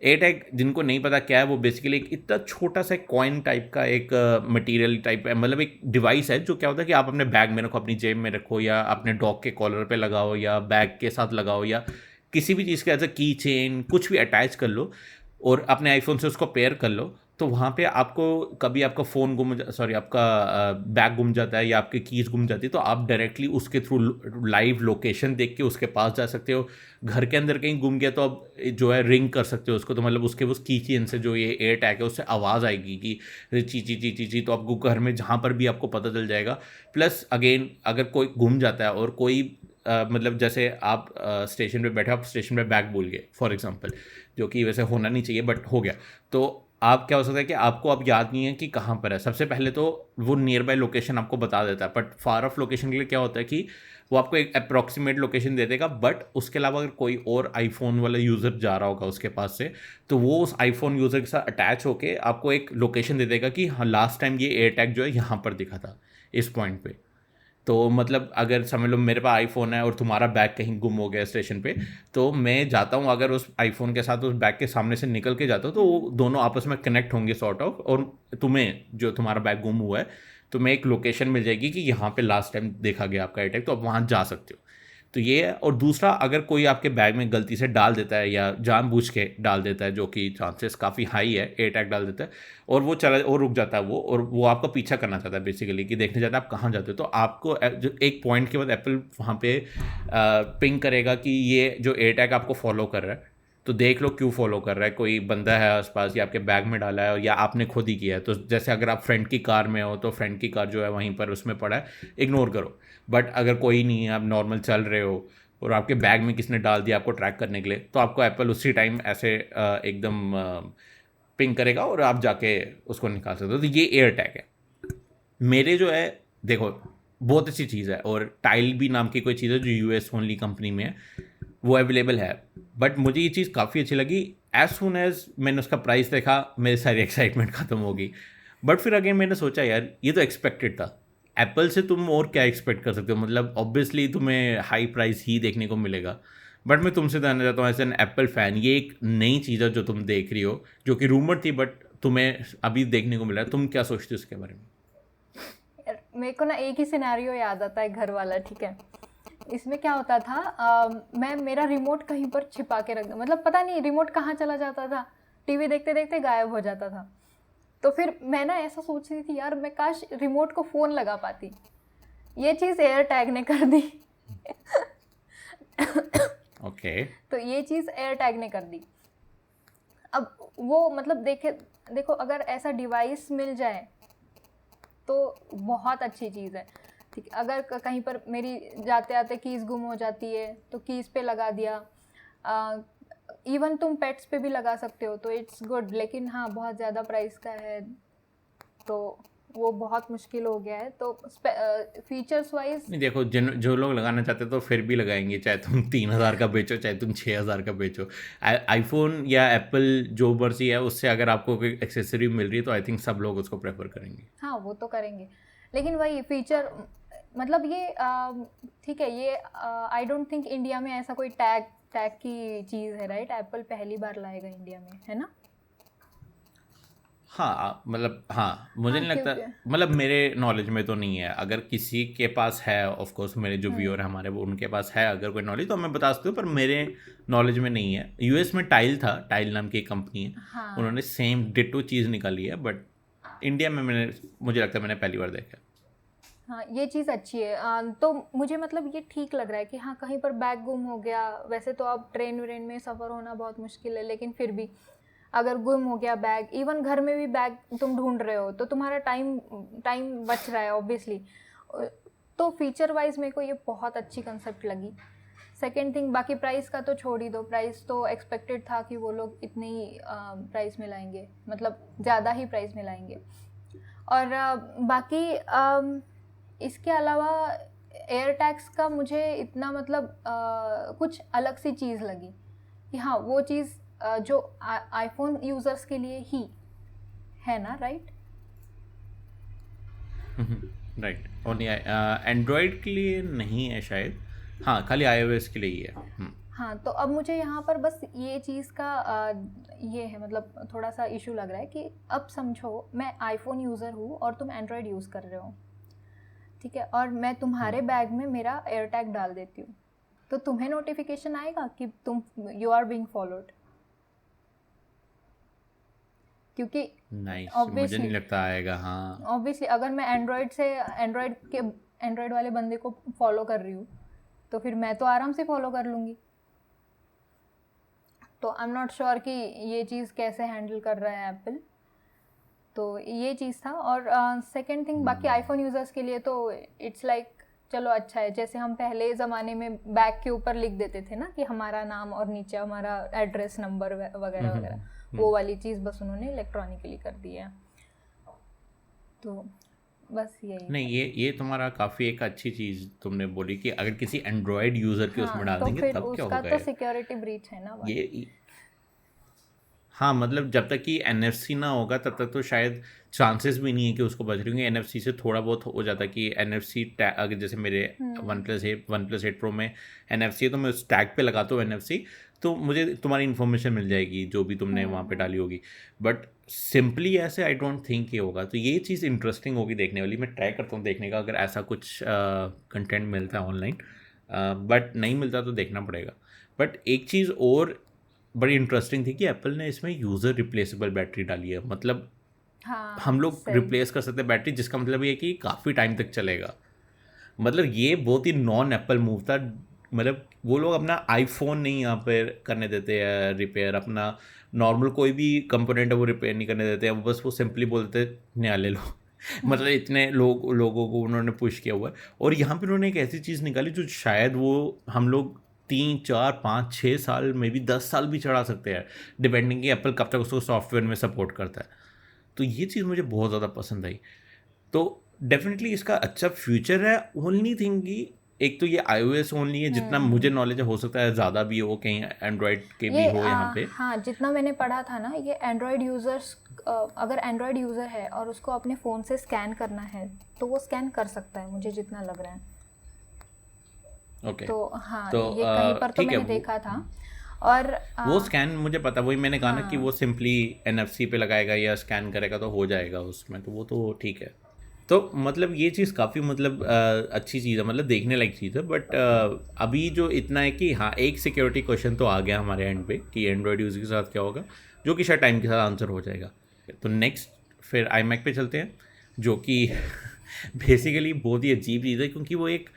एयर टैग जिनको नहीं पता क्या है, वो बेसिकली एक इतना छोटा सा कॉइन टाइप का एक मटेरियल टाइप है, मतलब एक डिवाइस है जो क्या होता है कि आप अपने बैग में रखो, अपनी जेब में रखो, या अपने डॉग के कॉलर पे लगाओ, या बैग के साथ लगाओ, या किसी भी चीज़ के एज अ की चेन कुछ भी अटैच कर लो और अपने आईफोन से उसको पेयर कर लो। तो वहाँ पे आपको कभी आपका फ़ोन सॉरी आपका बैग गुम जाता है या आपकी कीज़ गुम जाती है, तो आप डायरेक्टली उसके थ्रू लाइव लोकेशन देख के उसके पास जा सकते हो। घर के अंदर कहीं गुम गया तो आप जो है रिंग कर सकते हो उसको, तो मतलब उसके उस की चेन से जो ये एयर टैग है उससे आवाज़ आएगी कि ची ची ची ची ची, तो आपको घर में जहाँ पर भी आपको पता चल जाएगा। प्लस अगेन अगर कोई गुम जाता है और कोई मतलब जैसे आप स्टेशन पे बैठे, आप स्टेशन पे बैग भूल गए फॉर एग्जांपल, जो कि वैसे होना नहीं चाहिए बट हो गया, तो आप क्या हो सकता है कि आपको अब याद नहीं है कि कहाँ पर है। सबसे पहले तो वो नियर बाय लोकेशन आपको बता देता है, बट फार ऑफ लोकेशन के लिए क्या होता है कि वो आपको एक अप्रॉक्सीमेट लोकेशन दे देगा। बट उसके अलावा अगर कोई और आईफोन वाला यूज़र जा रहा होगा उसके पास से, तो वो उस आईफोन यूज़र के साथ अटैच होके आपको एक लोकेशन दे देगा कि हाँ लास्ट टाइम ये एयर टैग जो है यहाँ पर दिखा था इस पॉइंट पे। तो मतलब अगर समझ लो मेरे पास आईफोन है और तुम्हारा बैग कहीं गुम हो गया स्टेशन पे, तो मैं जाता हूँ अगर उस आईफोन के साथ उस बैग के सामने से निकल के जाता हूँ, तो वो दोनों आपस में कनेक्ट होंगे सॉर्ट ऑफ, और तुम्हें जो तुम्हारा बैग गुम हुआ है तुम्हें एक लोकेशन मिल जाएगी कि यहाँ पे लास्ट टाइम देखा गया आपका अटैक, तो आप वहाँ जा सकते हो। तो ये है। और दूसरा, अगर कोई आपके बैग में गलती से डाल देता है या जानबूझ के डाल देता है, जो कि चांसेस काफ़ी हाई है, एयर टैग डाल देता है और वो चला और रुक जाता है वो, और वो आपका पीछा करना चाहता है बेसिकली कि देखने जाता है आप कहाँ जाते हो, तो आपको जो एक पॉइंट के बाद एप्पल वहाँ पे पिंग करेगा कि ये जो एयर टैग आपको फॉलो कर रहा है, तो देख लो क्यों फॉलो कर रहा है, कोई बंदा है आसपास या आपके बैग में डाला है या आपने खुद ही किया है। तो जैसे अगर आप फ्रेंड की कार में हो तो फ्रेंड की कार जो है वहीं पर उसमें पड़ा है, इग्नोर करो। बट अगर कोई नहीं है, आप नॉर्मल चल रहे हो और आपके बैग में किसने डाल दिया आपको ट्रैक करने के लिए, तो आपको एप्पल उसी टाइम ऐसे एकदम पिंग करेगा और आप जाके उसको निकाल सकते हो। तो ये एयर टैग है मेरे जो है। देखो बहुत अच्छी चीज़ है, और टाइल भी नाम की कोई चीज़ है जो यूएस ओनली कंपनी में है, वो अवेलेबल है। बट मुझे ये चीज़ काफ़ी अच्छी लगी। एज सुन एज मैंने उसका प्राइस देखा मेरी सारी एक्साइटमेंट ख़त्म हो गई। बट फिर अगेन मैंने सोचा यार ये तो एक्सपेक्टेड था, एप्पल से तुम और क्या एक्सपेक्ट कर सकते हो, मतलब ऑब्वियसली तुम्हें हाई प्राइस ही देखने को मिलेगा। बट मैं तुमसे जानना चाहता हूँ एज एन एप्पल फ़ैन, ये एक नई चीज़ है जो तुम देख रही हो, जो कि रूमर थी बट तुम्हें अभी देखने को मिला है, तुम क्या सोचते हो उसके बारे में? मेरे को ना एक ही सिनेरियो याद आता है, घर वाला, ठीक है। इसमें क्या होता था, मैं मेरा रिमोट कहीं पर छिपा के रख, मतलब पता नहीं रिमोट कहाँ चला जाता था, टीवी देखते देखते गायब हो जाता था। तो फिर मैं ना ऐसा सोच रही थी यार मैं काश रिमोट को फ़ोन लगा पाती। ये चीज़ एयर टैग ने कर दी। ओके तो ये चीज़ एयर टैग ने कर दी। अब वो मतलब देखो अगर ऐसा डिवाइस मिल जाए तो बहुत अच्छी चीज़ है, ठीक है। अगर कहीं पर मेरी जाते आते कीज़ गुम हो जाती है तो कीज़ पे लगा दिया, इवन तुम पेट्स पे भी लगा सकते हो तो इट्स गुड। लेकिन हाँ बहुत ज़्यादा प्राइस का है तो वो बहुत मुश्किल हो गया है। तो फीचर्स वाइज नहीं, देखो जो लोग लगाना चाहते हैं तो फिर भी लगाएंगे, चाहे तुम 3,000 का बेचो चाहे तुम 6,000 का बेचो। आईफोन या एप्पल जो मर्जी है उससे अगर आपको कोई एक्सेसरी मिल रही है तो आई थिंक सब लोग उसको प्रेफर करेंगे। हाँ वो तो करेंगे, लेकिन वही फीचर मतलब ये ठीक है। ये आई डोंट थिंक इंडिया में ऐसा कोई टैग की चीज़ है, राइट? एप्पल पहली बार लाएगा इंडिया में, है ना? हाँ मतलब हाँ, मुझे हाँ नहीं लगता, क्योंकि मतलब मेरे नॉलेज में तो नहीं है। अगर किसी के पास है, ऑफ कोर्स मेरे जो व्यूअर है हमारे वो उनके पास है अगर कोई नॉलेज तो मैं बता सकती हूँ, पर मेरे नॉलेज में नहीं है। यूएस में टाइल था, टाइल नाम की एक कंपनी है, हाँ उन्होंने सेम डिटो चीज़ निकाली है, बट इंडिया में मुझे लगता है मैंने पहली बार देखा। हाँ ये चीज़ अच्छी है। तो मुझे मतलब ये ठीक लग रहा है कि हाँ कहीं पर बैग गुम हो गया, वैसे तो अब ट्रेन व्रेन में सफ़र होना बहुत मुश्किल है, लेकिन फिर भी अगर गुम हो गया बैग, इवन घर में भी बैग तुम ढूंढ रहे हो तो तुम्हारा टाइम टाइम बच रहा है ऑब्वियसली। तो फीचर वाइज मेरे को ये बहुत अच्छी कंसेप्ट लगी। सेकेंड थिंग, बाकी प्राइस का तो छोड़ ही दो, प्राइस तो एक्सपेक्टेड था कि वो लोग इतने ही प्राइस में लाएंगे, मतलब ज़्यादा ही प्राइस में लाएंगे। और बाकी इसके अलावा एयर टैग्स का मुझे इतना मतलब कुछ अलग सी चीज़ लगी कि हाँ वो चीज़ जो आईफोन यूज़र्स के लिए ही है ना, राइट? राइट, ओनली एंड्रॉयड के लिए नहीं है शायद, हाँ खाली iOS के लिए ही है। हाँ तो अब मुझे यहाँ पर बस ये चीज़ का ये है मतलब थोड़ा सा इशू लग रहा है कि अब समझो मैं आईफोन यूज़र हूँ और तुम एंड्रॉयड यूज़ कर रहे हो, ठीक है, और मैं तुम्हारे बैग में मेरा एयर टैग डाल देती हूँ, तो तुम्हें नोटिफिकेशन आएगा कि तुम यू आर बीइंग फॉलोड? क्योंकि मुझे नहीं लगता आएगा। हाँ ऑब्वियसली अगर मैं एंड्रॉयड वाले बंदे को फॉलो कर रही हूँ तो फिर मैं तो आराम से फॉलो कर लूँगी। तो आई एम नॉट श्योर कि ये चीज़ कैसे हैंडल कर रहा है एप्पल। तो ये चीज़ था। और सेकेंड थिंग, बाकी आईफोन यूज़र्स के लिए तो इट्स लाइक चलो अच्छा है, जैसे हम पहले ज़माने में बैग के ऊपर लिख देते थे ना कि हमारा नाम और नीचे हमारा एड्रेस नंबर वगैरह वगैरह, वो वाली चीज़ बस उन्होंने इलेक्ट्रॉनिकली कर दी है। तो बस यही नहीं, ये तुम्हारा काफ़ी एक अच्छी चीज़ तुमने बोली कि अगर किसी एंड्रॉयड यूज़र के उसमें डाल देंगे तब क्या होगा। तो सिक्योरिटी ब्रीच है ना ये हाँ, मतलब जब तक कि NFC ना होगा तब तक तो शायद चांसेस भी नहीं है कि उसको बच रही होंगी। NFC से थोड़ा बहुत हो जाता है कि NFC टैग, अगर जैसे मेरे OnePlus 8 Pro में NFC है तो मैं उस टैग पे लगाता हूँ NFC, तो मुझे तुम्हारी इन्फॉर्मेशन मिल जाएगी जो भी तुमने वहाँ पे डाली होगी। बट सिंपली ऐसे आई डोंट थिंक ये होगा। तो ये चीज़ इंटरेस्टिंग होगी देखने वाली। मैं ट्राई करता हूँ देखने का अगर ऐसा कुछ कंटेंट मिलता है ऑनलाइन, बट नहीं मिलता तो देखना पड़ेगा। बट एक चीज़ और बड़ी इंटरेस्टिंग थी कि एप्पल ने इसमें यूज़र रिप्लेसेबल बैटरी डाली है। मतलब हाँ, हम लोग रिप्लेस कर सकते हैं बैटरी, जिसका मतलब ये कि काफ़ी टाइम तक चलेगा। मतलब ये बहुत ही नॉन एप्पल मूव था। मतलब वो लोग अपना आईफोन नहीं यहाँ पर करने देते हैं रिपेयर, अपना नॉर्मल कोई भी कंपोनेंट है वो रिपेयर नहीं करने देते हैं, बस वो सिंपली बोलते हैं नया ले लो। मतलब इतने लोगों को उन्होंने पुश किया हुआ है। और यहाँ पे उन्होंने एक ऐसी चीज़ निकाली जो शायद वो हम लोग 3, 4, 5, 6 साल में भी 10 साल भी चढ़ा सकते हैं, डिपेंडिंग कि एप्पल कब तक उसको सॉफ्टवेयर में सपोर्ट करता है। तो ये चीज़ मुझे बहुत ज़्यादा पसंद आई। तो डेफिनेटली इसका अच्छा फ्यूचर है। ओनली थिंग कि एक तो ये iOS ओनली है, जितना मुझे नॉलेज हो सकता है ज़्यादा भी हो, कहीं एंड्रॉयड के भी हो यहाँ पे। हाँ जितना मैंने पढ़ा था ना, ये एंड्रॉयड यूज़र्स, अगर एंड्रॉयड यूज़र है और उसको अपने फ़ोन से स्कैन करना है तो वो स्कैन कर सकता है, मुझे जितना लग रहा है। ओके, तो हाँ तो ये कहीं पर तो मैंने देखा था। और वो स्कैन मुझे पता, वही मैंने कहा ना कि वो सिंपली NFC पे लगाएगा या स्कैन करेगा तो हो जाएगा उसमें, तो वो तो ठीक है। तो मतलब ये चीज़ काफ़ी मतलब अच्छी चीज़ है, मतलब देखने लायक चीज़ है। बट अभी जो इतना है कि हाँ, एक सिक्योरिटी क्वेश्चन तो आ गया हमारे एंड पे कि एंड्रॉयड यूज़र के साथ क्या होगा, जो कि शायद टाइम के साथ आंसर हो जाएगा। तो नेक्स्ट फिर iMac पे चलते हैं, जो कि बेसिकली बहुत ही अजीब चीज़ है, क्योंकि वो एक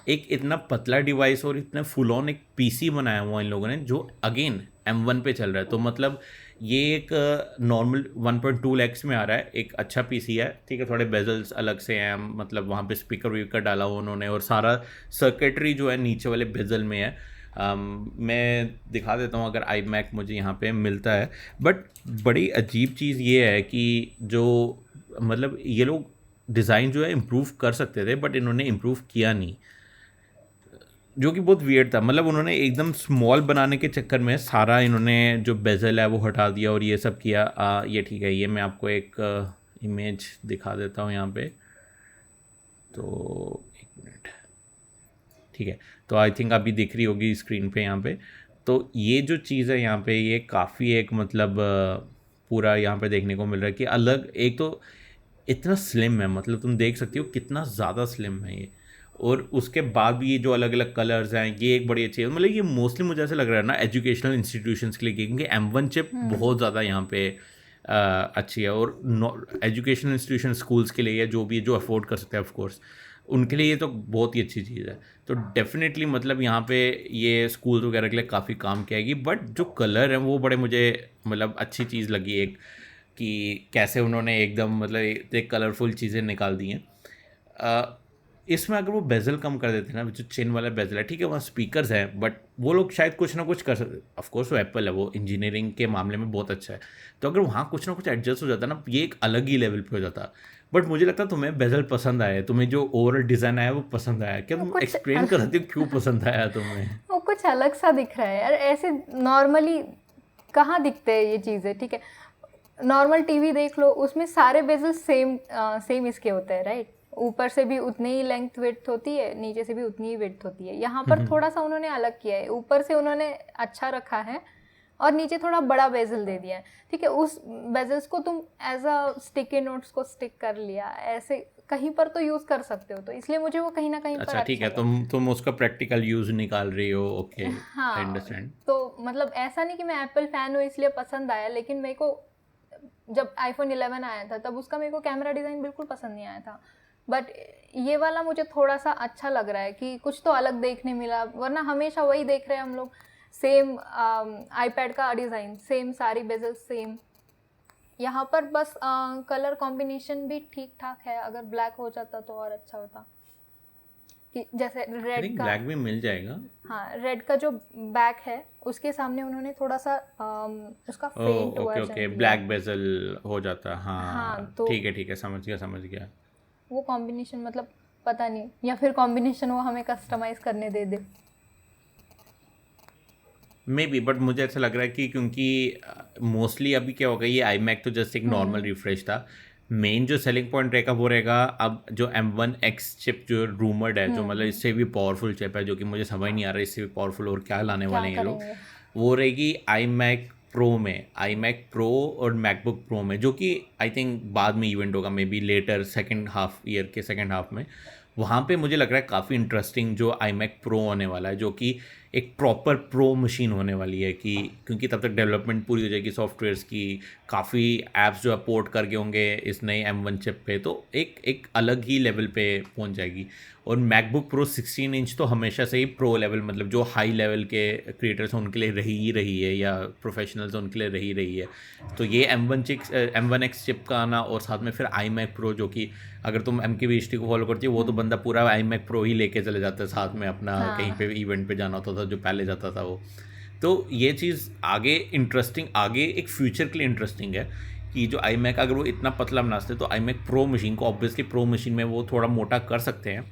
इतना पतला डिवाइस और इतना फुल ऑन एक PC बनाया हुआ इन लोगों ने, जो अगेन M1 पे चल रहा है। तो मतलब ये एक नॉर्मल 1.2 lakhs में आ रहा है, एक अच्छा PC है, ठीक है। थोड़े बेजल्स अलग से हैं, मतलब वहाँ पे स्पीकर वीकर डाला हुआ उन्होंने, और सारा सर्किटरी जो है नीचे वाले बेजल में है। मैं दिखा देता हूँ अगर iMac मुझे यहाँ पे मिलता है। बट बड़ी अजीब चीज़ ये है कि जो मतलब ये लोग डिज़ाइन जो है इम्प्रूव कर सकते थे, बट इन्होंने इम्प्रूव किया नहीं, जो कि बहुत वियर्ड था। मतलब उन्होंने एकदम स्मॉल बनाने के चक्कर में सारा इन्होंने जो बेजल है वो हटा दिया और ये सब किया। ये ठीक है, ये मैं आपको एक इमेज दिखा देता हूँ यहाँ पे। तो एक मिनट, ठीक है। तो आई थिंक अभी दिख रही होगी स्क्रीन पे यहाँ पे। तो ये जो चीज़ है यहाँ पे, ये काफ़ी एक मतलब पूरा यहाँ पे देखने को मिल रहा है कि अलग, एक तो इतना स्लिम है, मतलब तुम देख सकती हो कितना ज़्यादा स्लिम है ये। और उसके बाद भी ये जो अलग अलग कलर्स हैं, ये एक बड़ी अच्छी है। मतलब ये मोस्टली मुझे ऐसा लग रहा है ना एजुकेशनल इंस्टीट्यूशंस के लिए, क्योंकि M1 चिप बहुत ज़्यादा यहाँ पे अच्छी है। और एजुकेशनल इंस्टीट्यूशन स्कूल्स के लिए, जो भी जो अफोर्ड कर सकते हैं ऑफ कोर्स। उनके लिए ये तो बहुत ही अच्छी चीज़ है। तो डेफिनेटली मतलब यहाँ पे ये स्कूल वगैरह के लिए काफ़ी काम किएगी। बट जो कलर है वो बड़े मुझे मतलब अच्छी चीज़ लगी एक, कि कैसे उन्होंने एकदम मतलब एक कलरफुल चीज़ें निकाल दी हैं। इसमें अगर वो बेजल कम कर देते ना, जो चिन वाला बेजल है, ठीक है वहाँ स्पीकर्स हैं, बट वो लोग शायद कुछ ना कुछ कर सकते। ऑफकोर्स वो एप्पल है, वो इंजीनियरिंग के मामले में बहुत अच्छा है, तो अगर वहाँ कुछ ना कुछ एडजस्ट हो जाता ना, ये एक अलग ही लेवल पे हो जाता। बट मुझे लगता है तुम्हें बेजल पसंद आया, तुम्हें जो ओवरऑल डिज़ाइन आया वो पसंद आया क्या? वो तुम कुछ एक्सप्लेन कर सकती हो क्यों पसंद आया तुम्हें? वो कुछ अलग सा दिख रहा है यार, ऐसे नॉर्मली कहाँ दिखते हैं ये चीज़ें, ठीक है। नॉर्मल टीवी देख लो, उसमें सारे बेजल सेम इसके होते हैं, राइट। ऊपर से भी उतनी ही लेंथ विड्थ होती है, नीचे से भी उतनी ही विड्थ होती है। यहाँ पर थोड़ा सा उन्होंने अलग किया है, ऊपर से उन्होंने अच्छा रखा है और नीचे थोड़ा बड़ा बेजल दे दिया है, ठीक है। उस बेजल्स को तुम एज अ स्टिकी नोट्स को स्टिक कर लिया, ऐसे कहीं पर तो यूज़ कर सकते हो, तो इसलिए मुझे वो कहीं ना कहीं पर अच्छा ठीक है, लगा। तुम उसका प्रैक्टिकल यूज़ निकाल रही हो, ओके आई हाँ, अंडरस्टैंड। तो मतलब ऐसा नहीं कि मैं एप्पल फ़ैन हूँ इसलिए पसंद आया, लेकिन मेरे को जब आईफोन 11 आया था तब उसका मेरे को कैमरा डिज़ाइन बिल्कुल पसंद नहीं आया था। बट ये वाला मुझे थोड़ा सा अच्छा लग रहा है कि कुछ तो अलग देखने मिला, वरना हमेशा वही देख रहे हैं हम लोग, सेम आईपैड का डिज़ाइन, सेम सारी बेजल सेम। यहाँ पर बस कलर कॉम्बिनेशन भी ठीक ठाक है, अगर ब्लैक हो जाता तो और अच्छा होता, कि जैसे आई रेड थिंक का। ब्लैक भी मिल जाएगा। हाँ, रेड का जो बैक है उसके सामने उन्होंने थोड़ा सा उसका फेंट ओके वर्जन ओके, दिया ब्लैक है। बेजल हो जाता है, हाँ, हाँ तो ठीक है समझ गया समझ गया। वो कॉम्बिनेशन मतलब पता नहीं, या फिर कॉम्बिनेशन वो हमें कस्टमाइज करने दे दे। मे बी, बट मुझे ऐसा लग रहा है कि क्योंकि मोस्टली अभी क्या होगा, ये आई मैक तो जस्ट एक नॉर्मल रिफ्रेश था। मेन जो सेलिंग पॉइंट रहेगा वो रहेगा अब जो M1X चिप जो रूमर्ड है, जो मतलब इससे भी पावरफुल चिप है, जो कि मुझे समझ नहीं आ रहा है इससे भी पावरफुल और क्या लाने क्या वाले हैं ये लोग। करेंगे? वो रहेगी आई मैक प्रो में, आई मैक प्रो और मैकबुक प्रो में, जो कि आई थिंक बाद में इवेंट होगा, maybe later second half year के सेकेंड हाफ में। वहाँ पे मुझे लग रहा है काफ़ी इंटरेस्टिंग जो आई मैक प्रो होने वाला है, जो कि एक प्रॉपर प्रो मशीन होने वाली है, कि क्योंकि तब तक डेवलपमेंट पूरी हो जाएगी सॉफ्टवेयर्स की, काफ़ी ऐप्स जो है पोर्ट करके होंगे इस नए M1 चिप पे, तो एक अलग ही लेवल पे पहुंच जाएगी। और मैकबुक प्रो 16 इंच तो हमेशा से ही प्रो लेवल, मतलब जो हाई लेवल के क्रिएटर्स हैं उनके लिए रही है, या प्रोफेशनल्स उनके लिए रही है। तो ये M1X चिप का आना, और साथ में फिर आई मैक प्रो, जो कि अगर तुम MKBHD को फॉलो करती है, वो तो बंदा पूरा आई मैक प्रो ही लेके चले जाता है साथ में अपना, कहीं पे इवेंट पे जाना होता था जो पहले जाता था वो। तो ये चीज़ आगे इंटरेस्टिंग, आगे एक फ्यूचर के लिए इंटरेस्टिंग है, कि जो आई मैक अगर वो इतना पतला बनाते तो आई मैक प्रो मशीन को ऑब्वियसली प्रो मशीन में वो थोड़ा मोटा कर सकते हैं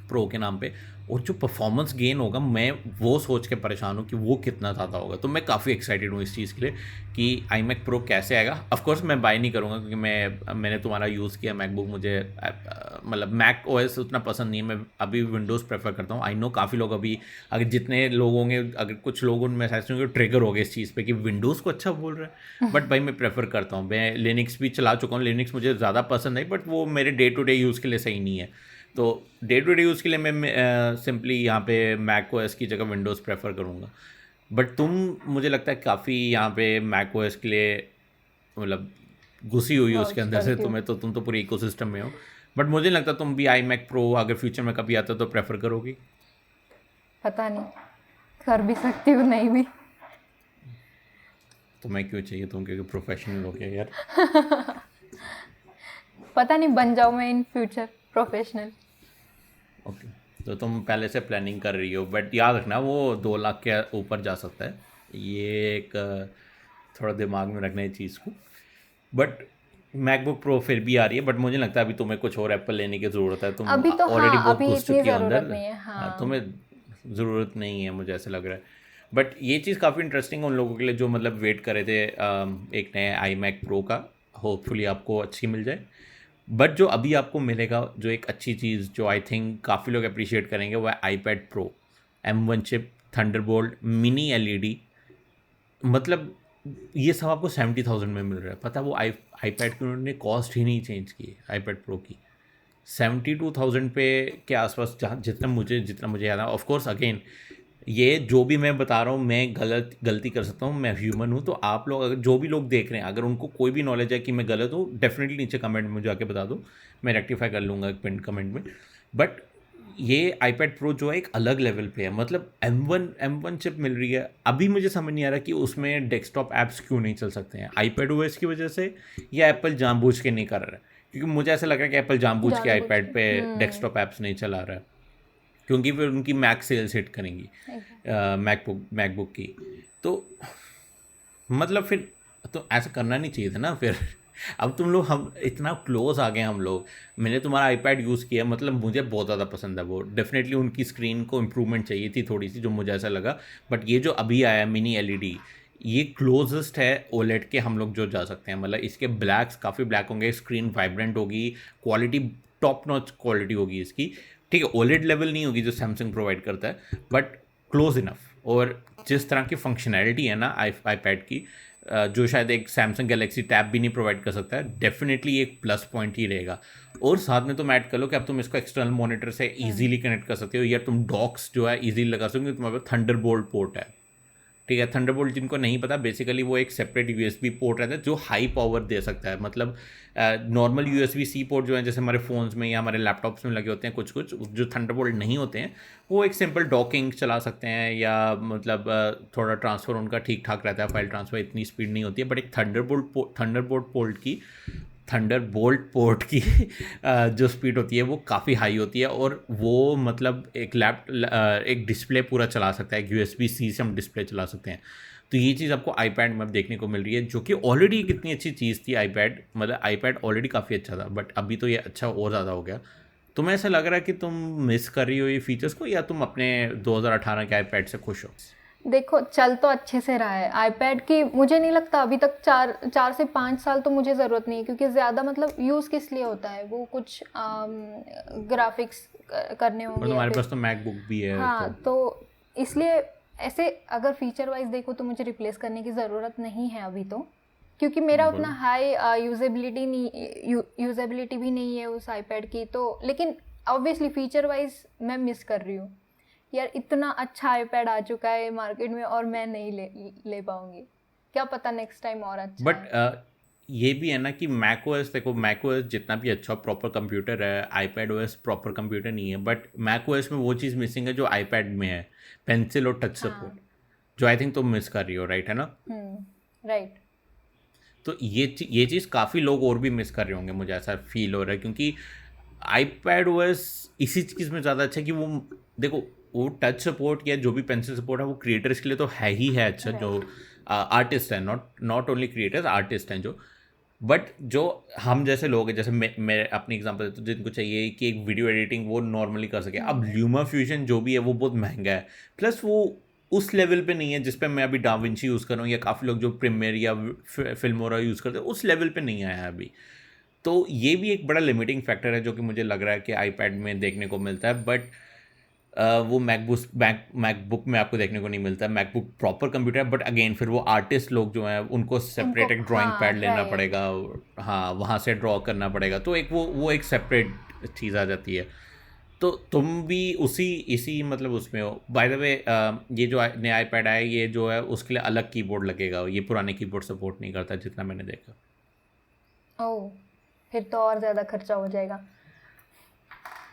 प्रो के नाम पे, और जो परफॉर्मेंस गेन होगा मैं वो सोच के परेशान हूँ कि वो कितना ज़्यादा होगा। तो मैं काफ़ी एक्साइटेड हूँ इस चीज़ के लिए कि आई मैक प्रो कैसे आएगा। ऑफकोर्स मैं बाय नहीं करूँगा, क्योंकि मैंने तुम्हारा यूज़ किया मैकबुक, मुझे मतलब मैक ओएस उतना पसंद नहीं है, मैं अभी विंडोज़ प्रेफर करता हूँ। आई नो काफ़ी लोग अभी, अगर जितने लोग होंगे, अगर कुछ लोग उनमें ऐसे होंगे ट्रिगर हो गए इस चीज़ पे कि विंडोज़ को अच्छा बोल रहे हैं, बट भाई मैं प्रेफर करता हूँ, मैं लिनक्स भी चला चुका हूँ, लिनक्स मुझे ज़्यादा पसंद है, बट वो मेरे डे टू डे यूज़ के लिए सही नहीं है। तो डे टू डे यूज़ के लिए मैं सिंपली यहाँ पे मैक ओएस की जगह विंडोज़ प्रेफर करूँगा। बट तुम, मुझे लगता है काफ़ी यहाँ पे मैक ओएस के लिए मतलब घुसी हुई हो उसके वाउच अंदर से, करती हूँ। तुम्हें तो तुम तो पूरे इकोसिस्टम में हो। बट मुझे नहीं लगता तुम भी आई मैक प्रो अगर फ्यूचर में कभी आता तो प्रेफर करोगी। पता नहीं, कर भी सकती हूँ, नहीं भी। तुम्हें क्यों चाहिए, तुम क्योंकि प्रोफेशनल हो गया यार। पता नहीं, बन जाऊँ मैं इन फ्यूचर प्रोफेशनल। ओके, तो तुम पहले से प्लानिंग कर रही हो, बट याद रखना वो 2 लाख के ऊपर जा सकता है, ये एक थोड़ा दिमाग में रखना है चीज़ को। बट मैकबुक प्रो फिर भी आ रही है, बट मुझे लगता है अभी तुम्हें कुछ और एप्पल लेने की ज़रूरत है, तुम अभी तो ऑलरेडी हाँ, बहुत अभी घुस इतनी चुकी हो ज़रूरत अंदर। नहीं है। हाँ, हाँ, तुम्हें ज़रूरत नहीं है, मुझे ऐसा लग रहा है। बट ये चीज़ काफ़ी इंटरेस्टिंग है उन लोगों के लिए जो मतलब वेट कर रहे थे एक नए आई मैक प्रो का, होपफुली आपको अच्छी मिल जाए। बट जो अभी आपको मिलेगा, जो एक अच्छी चीज़ जो आई थिंक काफ़ी लोग अप्रिशिएट करेंगे, वो है iPad Pro M1 chip, Thunderbolt, mini LED, मतलब ये सब आपको 70,000 में मिल रहा है। पता है वो iPad की उन्होंने कॉस्ट ही नहीं चेंज की है iPad Pro की, 72,000 पे के आसपास, जहाँ जितना मुझे याद है। ऑफ कोर्स अगेन ये जो भी मैं बता रहा हूँ, मैं गलती कर सकता हूँ, मैं ह्यूमन हूँ। तो आप लोग अगर जो भी लोग देख रहे हैं, अगर उनको कोई भी नॉलेज है कि मैं गलत हूँ, डेफिनेटली नीचे कमेंट में जाके बता दो, मैं रेक्टिफाई कर लूँगा एक पिन कमेंट में बट ये iPad Pro जो है एक अलग लेवल पे है, मतलब M1 चिप मिल रही है। अभी मुझे समझ नहीं आ रहा कि उसमें डेस्कटॉप ऐप्स क्यों नहीं चल सकते हैं, iPad OS की वजह से, या एप्पल जानबूझ के नहीं कर रहा है। क्योंकि मुझे ऐसा लग रहा है कि एप्पल जानबूझ के जानबूझ के। iPad पे डेस्कटॉप ऐप्स नहीं चला रहा है, क्योंकि फिर उनकी मैक सेल्स हिट करेंगी मैकबुक की। तो मतलब फिर तो ऐसा करना नहीं चाहिए था ना फिर। अब तुम लोग, हम इतना क्लोज आ गए हम लोग। मैंने तुम्हारा आईपैड यूज़ किया, मतलब मुझे बहुत ज़्यादा पसंद है वो। डेफिनेटली उनकी स्क्रीन को इम्प्रूवमेंट चाहिए थी थोड़ी सी, जो मुझे ऐसा लगा। बट ये जो अभी आया मिनी एलईडी, ये क्लोजेस्ट है ओलेड के हम लोग जो जा सकते हैं। मतलब इसके ब्लैक्स काफ़ी ब्लैक होंगे, स्क्रीन वाइब्रेंट होगी, क्वालिटी टॉप नॉच क्वालिटी होगी इसकी। ठीक है, ओलेड लेवल नहीं होगी जो सैमसंग प्रोवाइड करता है, बट क्लोज इनफ। और जिस तरह की फंक्शनैलिटी है ना आईपैड की, जो शायद एक सैमसंग गैलेक्सी टैब भी नहीं प्रोवाइड कर सकता है, डेफिनेटली एक प्लस पॉइंट ही रहेगा। और साथ में तुम ऐड कर लो कि अब तुम इसको एक्सटर्नल मॉनिटर से इजीली कनेक्ट कर सकते हो, या तुम डॉक्स जो है इजीली लगा सकते हो। तुम्हारे पास थंडरबोल्ट पोर्ट है। ठीक है, थंडरबोल्ट जिनको नहीं पता, बेसिकली वो एक सेपरेट यूएसबी पोर्ट रहता है जो हाई पावर दे सकता है। मतलब नॉर्मल यूएसबी सी पोर्ट जो है, जैसे हमारे फ़ोन्स में या हमारे लैपटॉप्स में लगे होते हैं कुछ कुछ, जो थंडरबोल्ट नहीं होते हैं, वो एक सिंपल डॉकिंग चला सकते हैं, या मतलब थोड़ा ट्रांसफ़र उनका ठीक ठाक रहता है, फाइल ट्रांसफ़र इतनी स्पीड नहीं होती है। बट एक थंडरबोल्ट पोर्ट की जो स्पीड होती है वो काफ़ी हाई होती है, और वो मतलब एक डिस्प्ले पूरा चला सकता है, USB-C से हम डिस्प्ले चला सकते हैं। तो ये चीज़ आपको आईपैड में अब देखने को मिल रही है, जो कि ऑलरेडी एक इतनी अच्छी चीज़ थी आईपैड। मतलब आईपैड ऑलरेडी काफ़ी अच्छा था, बट अभी तो ये अच्छा और ज़्यादा हो गया। तुम्हें ऐसा लग रहा है कि तुम मिस कर रही हो ये फीचर्स को, या तुम अपने 2018 के आईपैड से खुश हो? देखो, चल तो अच्छे से रहा है आईपैड की। मुझे नहीं लगता अभी तक 4 से 5 साल तो मुझे ज़रूरत नहीं है, क्योंकि ज़्यादा मतलब यूज़ किस लिए होता है, वो कुछ ग्राफिक्स करने और होंगे या तुम्हारे फिर। पास तो मैकबुक भी है हाँ, तो। तो इसलिए ऐसे अगर फीचर वाइज देखो तो मुझे रिप्लेस करने की ज़रूरत नहीं है अभी तो, क्योंकि मेरा उतना बोलो। हाई यूजेबिलिटी भी नहीं है उस आईपैड की। तो लेकिन ऑब्वियसली फीचर वाइज मैं मिस कर रही हूँ यार। इतना अच्छा आईपैड आ चुका है मार्केट में और मैं नहीं ले पाऊंगी। क्या पता नेक्स्ट टाइम और अच्छा बट है। ये भी है ना कि मैक ओएस, देखो मैक ओएस जितना भी अच्छा प्रॉपर कंप्यूटर है, आईपैड ओएस प्रॉपर कंप्यूटर नहीं है। बट मैक ओएस में वो चीज़ मिसिंग है जो आईपैड में है, पेंसिल और टच सपोर्ट, हाँ। जो आई थिंक तुम मिस कर रही हो, राइट है ना? राइट। तो ये चीज़ काफ़ी लोग और भी मिस कर रहे होंगे, मुझे ऐसा फील हो रहा है। क्योंकि आईपैड ओएस इसी चीज़ में ज़्यादा अच्छा है कि वो, देखो, वो टच सपोर्ट या जो भी पेंसिल सपोर्ट है वो क्रिएटर्स के लिए तो है ही है अच्छा, जो राइट। आर्टिस्ट हैं, not not only creators, artist हैं जो। बट जो हम जैसे लोग हैं, जैसे मैं अपनी एग्जांपल देता हूँ, जिनको चाहिए कि एक वीडियो एडिटिंग वो नॉर्मली कर सके, अब ल्यूमा फ्यूजन जो भी है वो बहुत महंगा है, प्लस वो उस लेवल पे नहीं है जिस पे मैं अभी डाविंची यूज़ कर रहा हूँ, या काफ़ी लोग जो प्रीमियर या फिल्मोरा यूज़ करते हैं उस लेवल पे नहीं आया है अभी। तो ये भी एक बड़ा लिमिटिंग फैक्टर है जो कि मुझे लग रहा है कि आईपैड में देखने को मिलता है। बट वो मैकबुक में आपको देखने को नहीं मिलता है। मैकबुक प्रॉपर कंप्यूटर है, बट अगेन फिर वो आर्टिस्ट लोग जो हैं उनको उनको सेपरेट एक ड्राइंग हाँ पैड लेना राइट। पड़ेगा, हाँ, वहाँ से ड्रॉ करना पड़ेगा, तो एक वो एक सेपरेट चीज़ आ जाती है। तो तुम भी उसी इसी मतलब उसमें हो। बाय द वे, ये जो नया आईपैड आया ये जो है उसके लिए अलग कीबोर्ड लगेगा, ये पुराने कीबोर्ड सपोर्ट नहीं करता जितना मैंने देखा। ओह, फिर तो और ज़्यादा खर्चा हो जाएगा।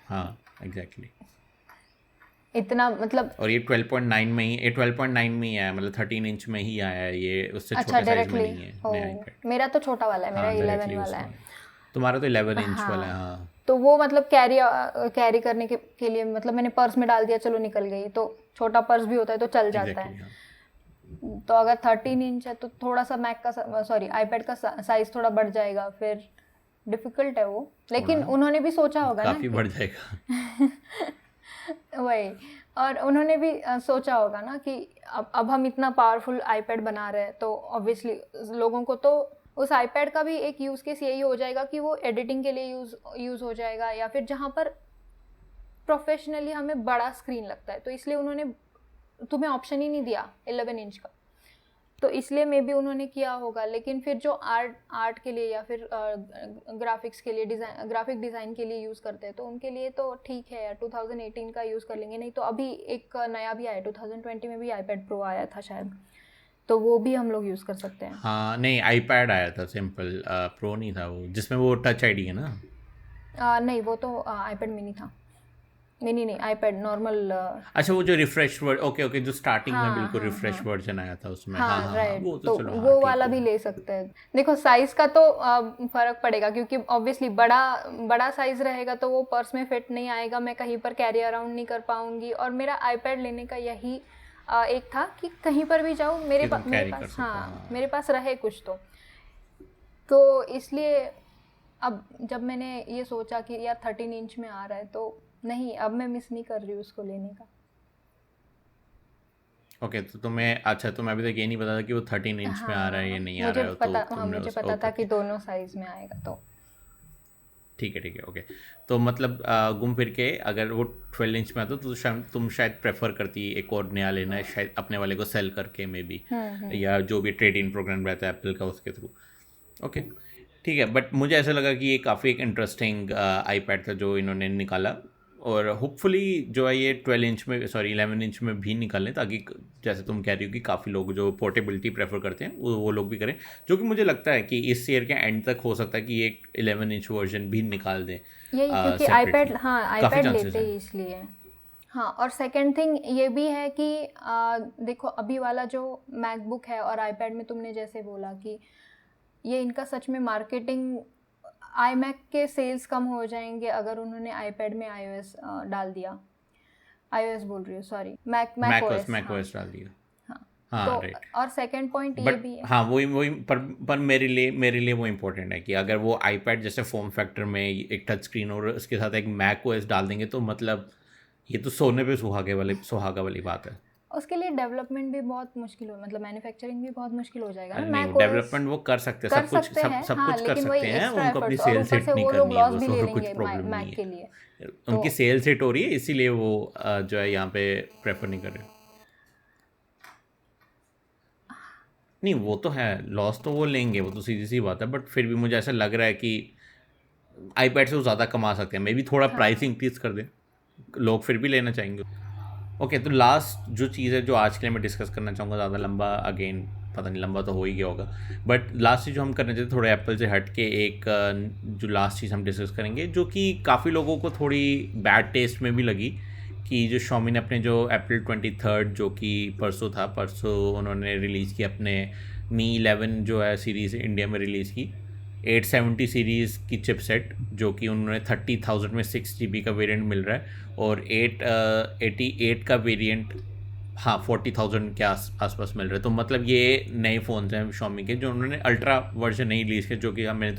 हाँ, एग्जैक्टली। इतना मतलब। और ये 12.9 में ही, ये 12.9 में ही आया, मतलब 13 इंच में ही आया है ये, उससे अच्छा, छोटे साइज़ में डायरेक्टली। नहीं है नया आईपैड। ओह, मेरा तो छोटा वाला है, मेरा हाँ, 11 डायरेक्टली वाला उसमें। है। तुम्हारा तो 11 इंच वाला है, हाँ, हाँ। तो वो मतलब कैरी करने के लिए मतलब मैंने पर्स में डाल दिया, चलो निकल गई। तो छोटा पर्स भी होता है तो चल जाता एग्जैक्टली, है। हाँ। तो अगर 13 इंच है तो थोड़ा सा मैक का सॉरी आईपैड का साइज थोड़ा बढ़ जाएगा, फिर डिफिकल्ट है वो। थोड़ा लेकिन उन्होंने भी सोचा होगा ना काफ़ी कि बढ़ जाएगा। वही। और उन्होंने भी सोचा होगा ना कि अब हम इतना पावरफुल आईपैड बना रहे हैं, तो ऑब्वियसली लोगों को तो उस आईपैड का भी एक यूज़ केस यही हो जाएगा कि वो एडिटिंग के लिए यूज़ हो जाएगा, या फिर जहाँ पर प्रोफेशनली हमें बड़ा स्क्रीन लगता है। तो इसलिए उन्होंने तुम्हें ऑप्शन ही नहीं दिया 11 इंच का। तो इसलिए मे बी उन्होंने किया होगा। लेकिन फिर जो आर्ट के लिए या फिर ग्राफिक्स के लिए ग्राफिक डिज़ाइन के लिए यूज़ करते हैं, तो उनके लिए तो ठीक है यार, 2018 का यूज़ कर लेंगे। नहीं तो अभी एक नया भी आया, 2020 में भी आईपैड प्रो आया था शायद, तो वो भी हम लोग यूज़ कर सकते हैं। हाँ, नहीं, आईपैड आया था सिंपल, प्रो नहीं था वो, जिसमें वो टच आईडी है ना। नहीं, वो तो आईपैड मिनी था। नहीं आईपैड नॉर्मल। अच्छा, वो जो रिफ्रेश वर्ड, ओके ओके, जो स्टार्टिंग में हाँ बिल्कुल हाँ रिफ्रेश हाँ वर्जन आया था उसमें, हाँ हाँ हाँ हाँ, राइट, वो तो तो चलो, हाँ वो ठीक वाला है। भी ले सकते हैं। देखो साइज का तो फर्क पड़ेगा, क्योंकि ऑब्वियसली बड़ा बड़ा साइज रहेगा तो वो पर्स में फिट नहीं आएगा, मैं कहीं पर कैरी अराउंड नहीं कर पाऊंगी। और मेरा आईपैड लेने का यही एक था कि कहीं पर भी जाऊँ कि तुम मेरे कैरी कर पास, सको, हाँ हाँ। मेरे पास रहे कुछ तो इसलिए अब जब मैंने ये सोचा कि यार 13 इंच में आ रहा है तो नहीं, अब मैं मिस नहीं कर रही हूँ उसको लेने का। ओके, तो तुम्हें, अच्छा, तुम्हें अभी तक ये नहीं पता था कि वो 13 इंच में आ रहा है या हाँ नहीं आ रहा है, तो हाँ तुमने मुझे उस, पता ओके था कि ओके, दोनों साइज में आएगा तो। ठीक है ओके। तो मतलब घूम फिर के अगर वो 12 इंच में आता तो शायद तुम शायद प्रेफर करती एक और नया लेना है, शायद अपने वाले को सेल करके मे बी, हम्म। या जो भी ट्रेड इन प्रोग्राम रहता है एप्पल का उसके थ्रू। ओके, ठीक है, बट मुझे ऐसा लगा कि ये काफ़ी एक इंटरेस्टिंग आईपैड था जो इन्होंने निकाला, और होपफुली जो है ये 12 इंच में, सॉरी 11 इंच में भी निकालें, ताकि जैसे तुम कह रही हो कि काफ़ी लोग जो पोर्टेबिलिटी प्रेफर करते हैं वो लोग भी करें, जो कि मुझे लगता है कि इस ईयर के एंड तक हो सकता है कि एक 11 इंच वर्जन भी निकाल दें यही, क्योंकि आईपैड, सेपरेटली। हाँ काफ़ी आईपैड चांसेस लेते हैं। ही इसलिए। हाँ, और सेकंड थिंग ये भी है कि देखो अभी वाला जो मैकबुक है और आईपैड में तुमने जैसे बोला कि ये इनका सच में मार्केटिंग, आईमैक के सेल्स कम हो जाएंगे अगर उन्होंने आईपैड में आईओएस डाल दिया। आईओएस बोल रही हूँ, sorry, Mac Mac Mac OS, OS, Mac हाँ ओएस डाल दिया। हाँ। तो हाँ राइट। और सेकंड पॉइंट ये बट भी है। हाँ, वही वही, पर मेरे लिए वो इम्पोर्टेंट है कि अगर वो आईपैड जैसे फॉर्म फैक्टर में एक टच स्क्रीन और उसके साथ एक मैक ओएस डाल देंगे, तो मतलब ये तो सोने पे सुहागा वाली बात है। उसके लिए डेवलपमेंट भी बहुत मुश्किल हो, मतलब मैन्युफैक्चरिंग भी बहुत मुश्किल हो जाएगा ना। अरे नहीं, वो मैक ओएस डेवलपमेंट वो कर सकते हैं, कर सब कुछ, सकते हैं सब हाँ, कुछ कर लेकिन वही सकते हैं, एक्स्ट्रा उनको अपनी एफर्ट्स, और सेल्स ऊपर हिट से नहीं वो लोग करनी है लॉस बस, भी ले और कुछ लेंगे प्रॉब्लम नहीं मैक है। के लिए। तो उनकी सेल्स हिट हो रही है, इसीलिए वो जो है यहाँ पे प्रेफर नहीं कर रहे। नहीं, वो तो है, लॉस तो वो लेंगे, वो तो सीधी सी बात है, बट फिर भी मुझे ऐसा लग रहा है कि आईपैड से वो ज़्यादा कमा सकते हैं, मे बी थोड़ा प्राइस हाँ इंक्रीज कर दें, लोग फिर भी लेना चाहेंगे। ओके, तो लास्ट जो चीज़ है जो आज के लिए मैं डिस्कस करना चाहूँगा, ज़्यादा लंबा, अगेन पता नहीं लंबा तो हो ही गया होगा, बट लास्ट चीज़ जो हम करना चाहते थोड़े एप्पल से हट के, एक जो लास्ट चीज़ हम डिस्कस करेंगे जो कि काफ़ी लोगों को थोड़ी बैड टेस्ट में भी लगी, कि जो Xiaomi ने अपने जो अप्रैल 23 जो कि परसों उन्होंने रिलीज़ की अपने Mi 11 जो है सीरीज़ इंडिया में रिलीज़ की, 870 सीरीज़ की चिपसेट, जो कि उन्होंने 30,000 में 6 GB का वेरिएंट मिल रहा है, और 88 का वेरिएंट, हाँ 40,000 के आसपास मिल रहे हैं। तो मतलब ये नए फ़ोन्स हैं Xiaomi के, जो उन्होंने अल्ट्रा वर्जन नहीं रिलीज़ किया, जो कि मैंने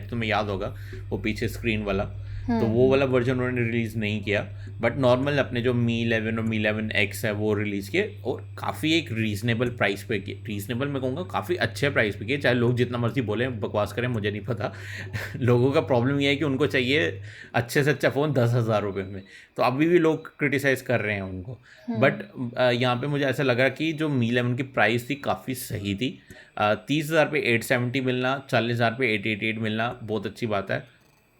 तुम्हें याद होगा, वो पीछे स्क्रीन वाला, तो वो हम्म। वाला वर्जन उन्होंने रिलीज़ नहीं किया, बट नॉर्मल अपने जो Mi 11 और Mi 11X है वो रिलीज़ किए, और काफ़ी एक रीज़नेबल प्राइस पे किए, रीज़नेबल मैं कहूँगा काफ़ी अच्छे प्राइस पे किए, चाहे लोग जितना मर्जी बोलें बकवास करें, मुझे नहीं पता लोगों का प्रॉब्लम ये है कि उनको चाहिए अच्छे से अच्छा फ़ोन 10,000 रुपये में, तो अभी भी लोग क्रिटिसाइज़ कर रहे हैं उनको। बट यहाँ पे मुझे ऐसा लगा कि जो Mi 11 की प्राइस थी काफ़ी सही थी, 30,000 पे 870 मिलना, 40,000 पे 888 मिलना बहुत अच्छी बात है।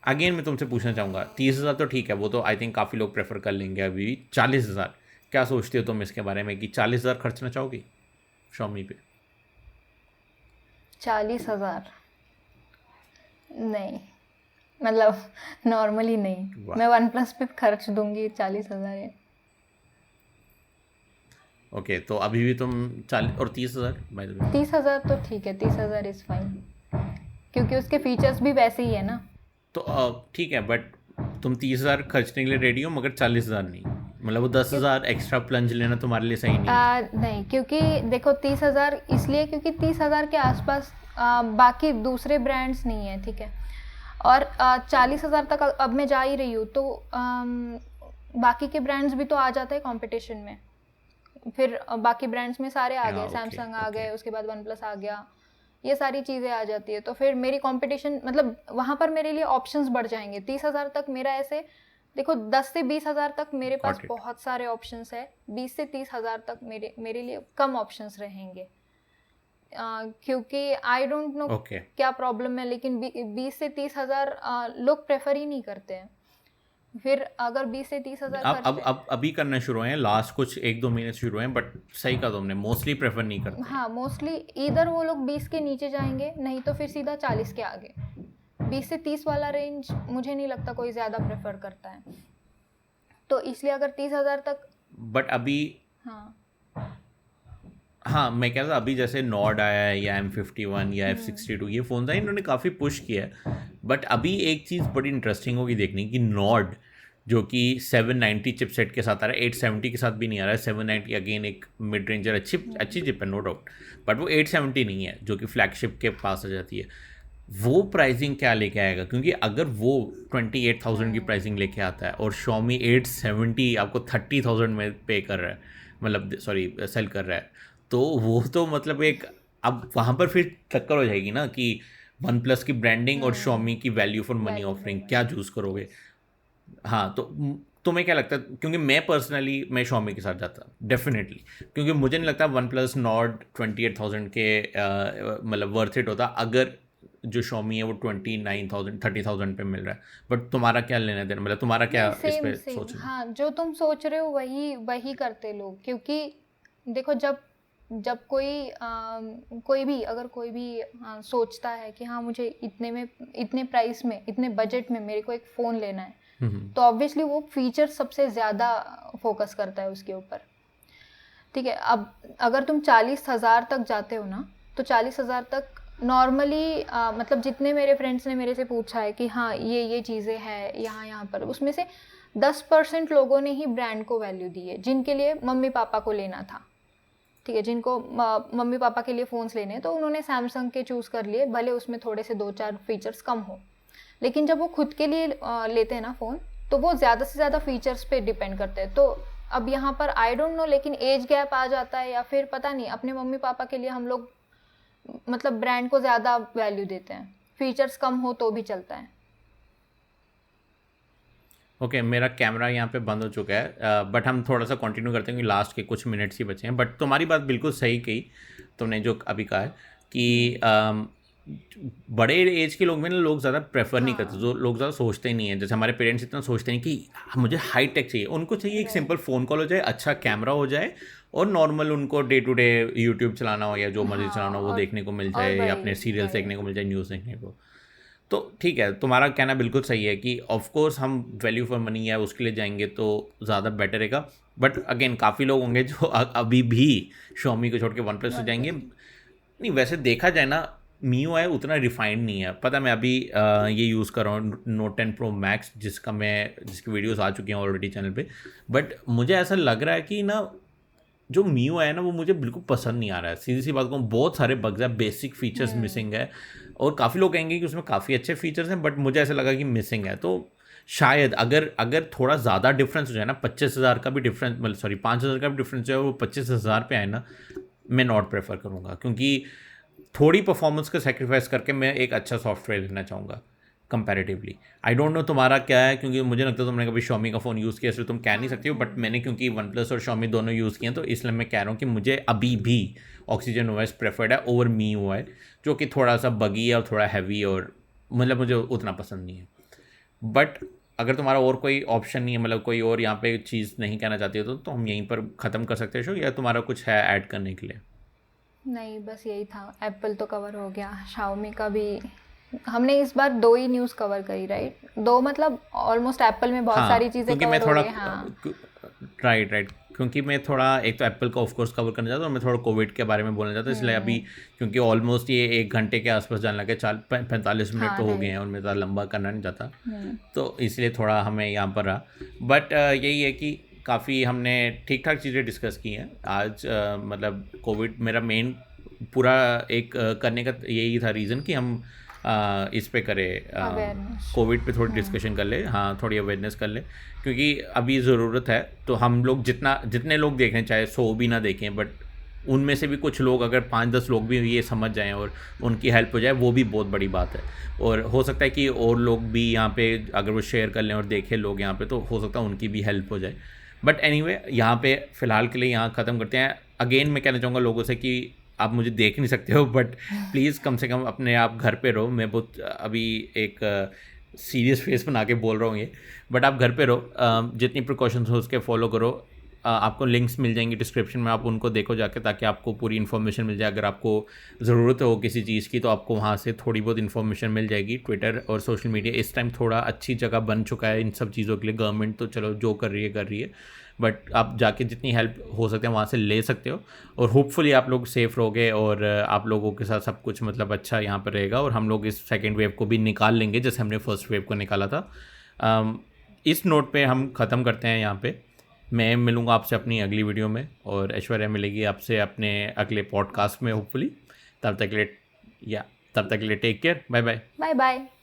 अगेन मैं तुमसे पूछना चाहूँगा, 30,000 तो ठीक है, वो तो आई थिंक काफ़ी लोग प्रेफर कर लेंगे, अभी भी 40,000 क्या सोचते हो तुम इसके बारे में, कि 40,000 खर्चना चाहोगी Xiaomi पे? 40,000 नहीं, मतलब नॉर्मली नहीं। वाह। मैं वन प्लस पे खर्च दूंगी 40,000 है। ओके, तो अभी भी तुम 40 और 30,000 बाय द वे? 30,000 तो ठीक है, 30,000 इज़ फाइन, क्योंकि उसके फीचर्स भी वैसे ही है ना। तो ठीक है, बट तुम 30,000 खर्चने के लिए रेडी हो, मगर 40,000 नहीं, मतलब वो क्यों 10,000 एक्स्ट्रा प्लंज लेना तुम्हारे लिए सही नहीं है? नहीं, क्योंकि देखो 30,000 इसलिए क्योंकि 30,000 के आसपास बाकी दूसरे ब्रांड्स नहीं है, ठीक है। और 40,000 तक अब मैं जा ही रही हूँ तो बाकी के ब्रांड्स भी तो आ जाते हैं कंपटीशन में। फिर बाकी ब्रांड्स में सारे आ गए, ओके सैमसंग आ ओके। गए, उसके बाद वन प्लस आ गया, ये सारी चीज़ें आ जाती है, तो फिर मेरी कंपटीशन, मतलब वहाँ पर मेरे लिए ऑप्शंस बढ़ जाएंगे। 30,000 तक मेरा ऐसे देखो, 10 से 20,000 तक मेरे पास गॉट इट। बहुत सारे ऑप्शंस है, 20 से 30,000 तक मेरे लिए कम ऑप्शंस रहेंगे। क्योंकि आई डोंट नो ओके, क्या प्रॉब्लम है, लेकिन 20 से 30,000 लोग प्रेफर ही नहीं करते हैं। फिर अगर 20 से 30,000 खर्च है, अब अभी करना शुरू हैं, लास्ट कुछ 1-2 महीने से शुरू हैं, बट सही कहा तुमने, मोस्टली प्रेफर नहीं करते हैं। हाँ मोस्टली इधर वो लोग 20 के नीचे जाएंगे, नहीं तो फिर सीधा 40 के आगे। 20 से 30 वाला रेंज मुझे नहीं लगता कोई ज़्यादा प्रेफर करता है। तो इसलिए अगर 30,000 तक, बट अभी हाँ हाँ मैं कह रहा था अभी जैसे नॉर्ड आया है या M51 या F62 ये फ़ोन आए इन्होंने काफ़ी पुश किया है। बट अभी एक चीज़ बड़ी इंटरेस्टिंग होगी देखने की, नॉर्ड जो कि 790 चिपसेट के साथ आ रहा है, 870 के साथ भी नहीं आ रहा है। 790 अगेन एक मिड रेंजर अच्छी चिप है नो डाउट, बट वो 870 नहीं है जो कि फ्लैगशिप के पास आ जाती है। वो प्राइसिंग क्या लेके आएगा, क्योंकि अगर वो 28,000 की प्राइसिंग लेके आता है और Xiaomi 870 आपको 30,000 में पे कर रहा है, मतलब सॉरी सेल कर रहा है, तो वो तो मतलब एक, अब वहाँ पर फिर चक्कर हो जाएगी ना कि वन प्लस की ब्रांडिंग और Xiaomi की value for money value offering क्या चूज़ करोगे। हाँ तो तुम्हें क्या लगता है, क्योंकि मैं पर्सनली मैं Xiaomi के साथ जाता डेफिनेटली, क्योंकि मुझे नहीं लगता वन प्लस नॉर्ड 28,000 के मतलब वर्थ इट होता अगर जो Xiaomi है वो 29,000 30,000 पे मिल रहा है। बट तुम्हारा क्या लेना देना, मतलब तुम्हारा क्या इस सेम पे सेम, सोचना। हाँ जो तुम सोच रहे हो वही वही करते लोग, क्योंकि देखो जब जब कोई भी अगर कोई भी सोचता है कि हाँ मुझे इतने में, इतने प्राइस में, इतने बजट में मेरे को एक फ़ोन लेना है, तो ऑब्वियसली वो फीचर सबसे ज़्यादा फोकस करता है उसके ऊपर। ठीक है, अब अगर तुम 40,000 तक जाते हो ना, तो 40,000 तक नॉर्मली मतलब जितने मेरे फ्रेंड्स ने मेरे से पूछा है कि हाँ ये चीज़ें हैं यहाँ पर, उसमें से 10% लोगों ने ही ब्रांड को वैल्यू दी है, जिनके लिए मम्मी पापा को लेना था। ठीक है, जिनको मम्मी पापा के लिए फ़ोन्स लेने हैं तो उन्होंने सैमसंग के चूज़ कर लिए, भले उसमें थोड़े से 2-4 फीचर्स कम हो। लेकिन जब वो खुद के लिए लेते हैं ना फ़ोन, तो वो ज़्यादा से ज़्यादा फीचर्स पे डिपेंड करते हैं। तो अब यहाँ पर आई डोंट नो, लेकिन एज गैप आ जाता है या फिर पता नहीं, अपने मम्मी पापा के लिए हम लोग मतलब ब्रांड को ज़्यादा वैल्यू देते हैं, फीचर्स कम हो तो भी चलता है। ओके मेरा कैमरा यहाँ पे बंद हो चुका है, बट हम थोड़ा सा कंटिन्यू करते हैं क्योंकि लास्ट के कुछ मिनट्स ही बचे हैं। बट तुम्हारी बात बिल्कुल सही कही तुमने जो अभी कहा है कि बड़े एज के लोग में ना लोग ज़्यादा प्रेफर नहीं करते, जो लोग ज़्यादा सोचते ही नहीं है। जैसे हमारे पेरेंट्स इतना सोचते नहीं कि मुझे हाई टेक चाहिए, उनको चाहिए एक सिंपल फ़ोन कॉल हो जाए, अच्छा कैमरा हो जाए और नॉर्मल उनको डे टू डे यूट्यूब चलाना हो या जो मर्जी चलाना हो वो देखने को मिल जाए, या अपने सीरियल्स देखने को मिल जाए, न्यूज़ देखने को। तो ठीक है, तुम्हारा कहना बिल्कुल सही है कि ऑफ कोर्स हम वैल्यू फॉर मनी है उसके लिए जाएंगे तो ज़्यादा बेटर रहेगा। बट अगेन काफ़ी लोग होंगे जो अभी भी Xiaomi को छोड़ के वन प्लस से जाएंगे। नहीं वैसे देखा जाए ना, MIUI उतना रिफाइंड नहीं है। पता मैं अभी ये यूज़ कर रहा हूँ Note 10 Pro Max जिसकी वीडियोस आ चुकी हैं ऑलरेडी चैनल पे। बट मुझे ऐसा लग रहा है कि ना जो MIUI है ना वो मुझे बिल्कुल पसंद नहीं आ रहा है। सीधी सी बात कहूँ, बहुत सारे बग्स है, बेसिक फीचर्स मिसिंग है, और काफ़ी लोग कहेंगे कि उसमें काफ़ी अच्छे फीचर्स हैं, बट मुझे ऐसा लगा कि मिसिंग है। तो शायद अगर थोड़ा ज़्यादा डिफरेंस हो जाए ना, 25,000 का भी डिफरेंस, मतलब सॉरी 5,000 का भी डिफरेंस जो है वो 25,000 पे आए ना, मैं नॉट प्रेफर करूँगा, क्योंकि थोड़ी परफॉर्मेंस का सेक्रीफाइस करके मैं एक अच्छा सॉफ्टवेयर लेना चाहूँगा कंपैरेटिवली। आई डोंट नो तुम्हारा क्या है, क्योंकि मुझे लगता है तुमने कभी Xiaomi का फ़ोन यूज़ किया इसलिए तुम कह नहीं सकती हो, बट मैंने क्योंकि वन प्लस और Xiaomi दोनों यूज़ किए हैं तो इसलिए मैं कह रहा हूँ कि मुझे अभी भी Oxygen OS प्रेफर्ड है ओवर MIUI, जो कि थोड़ा सा बगी है और थोड़ा हैवी, और मतलब मुझे उतना पसंद नहीं है। बट अगर तुम्हारा और कोई ऑप्शन नहीं है, मतलब कोई और यहाँ पे चीज़ नहीं कहना चाहती हो तो हम यहीं पर ख़त्म कर सकते हैं शो, या तुम्हारा कुछ है ऐड करने के लिए। नहीं बस यही था, एप्पल तो कवर हो गया, Xiaomi का भी हमने इस बार 2 ही न्यूज़ कवर करी, राइट? 2 मतलब ऑलमोस्ट एप्पल में बहुत सारी चीज़ें क्योंकि मैं कवर थोड़ा हो गई। हाँ राइट क्योंकि मैं थोड़ा एक तो एप्पल का ऑफ कोर्स कवर करना चाहता हूँ और मैं थोड़ा कोविड के बारे में बोलना चाहता हूँ, इसलिए अभी क्योंकि ऑलमोस्ट ये 1 घंटे के आसपास जाने लगे, 45 मिनट तो हो गए हैं और मैं ज़्यादा लंबा करना नहीं चाहता, तो इसलिए थोड़ा हमें यहाँ पर रहा। बट यही है कि काफ़ी हमने ठीक ठाक चीज़ें डिस्कस की हैं आज। मतलब कोविड मेरा मेन पूरा एक करने का यही था रीज़न कि हम इस पे करें, कोविड पे थोड़ी डिस्कशन कर ले, हाँ थोड़ी अवेयरनेस कर ले, क्योंकि अभी ज़रूरत है। तो हम लोग जितने लोग देखें, चाहे 100 भी ना देखें, बट उनमें से भी कुछ लोग, अगर 5-10 लोग भी ये समझ जाएं और उनकी हेल्प हो जाए, वो भी बहुत बड़ी बात है। और हो सकता है कि और लोग भी यहाँ पे अगर वो शेयर कर लें और देखें लोग यहाँ पे, तो हो सकता है उनकी भी हेल्प हो जाए। बट एनीवे यहाँ पे फ़िलहाल के लिए यहाँ ख़त्म करते हैं। अगेन मैं कहना चाहूँगा लोगों से कि आप मुझे देख नहीं सकते हो, बट प्लीज़ कम से कम अपने आप घर पे रहो। मैं बहुत अभी एक सीरियस फेस बना के बोल रहा हूँ ये, बट आप घर पे रहो, जितनी प्रिकॉशंस हो उसके फॉलो करो। आपको लिंक्स मिल जाएंगी डिस्क्रिप्शन में, आप उनको देखो जाके, ताकि आपको पूरी इन्फॉर्मेशन मिल जाए। अगर आपको ज़रूरत हो किसी चीज़ की तो आपको वहाँ से थोड़ी बहुत इन्फॉर्मेशन मिल जाएगी। ट्विटर और सोशल मीडिया इस टाइम थोड़ा अच्छी जगह बन चुका है इन सब चीज़ों के लिए। गवर्नमेंट तो चलो जो कर रही है, बट आप जाके जितनी हेल्प हो सकते हैं वहाँ से ले सकते हो। और होपफुली आप लोग सेफ़ रहोगे और आप लोगों के साथ सब कुछ मतलब अच्छा यहाँ पर रहेगा, और हम लोग इस सेकेंड वेव को भी निकाल लेंगे जैसे हमने फर्स्ट वेव को निकाला था। इस नोट पे हम ख़त्म करते हैं यहाँ पे। मैं मिलूँगा आपसे अपनी अगली वीडियो में, और ऐश्वर्या मिलेगी आपसे अपने अगले पॉडकास्ट में होपफुली। तब तक के लिए take care, bye bye. Bye bye.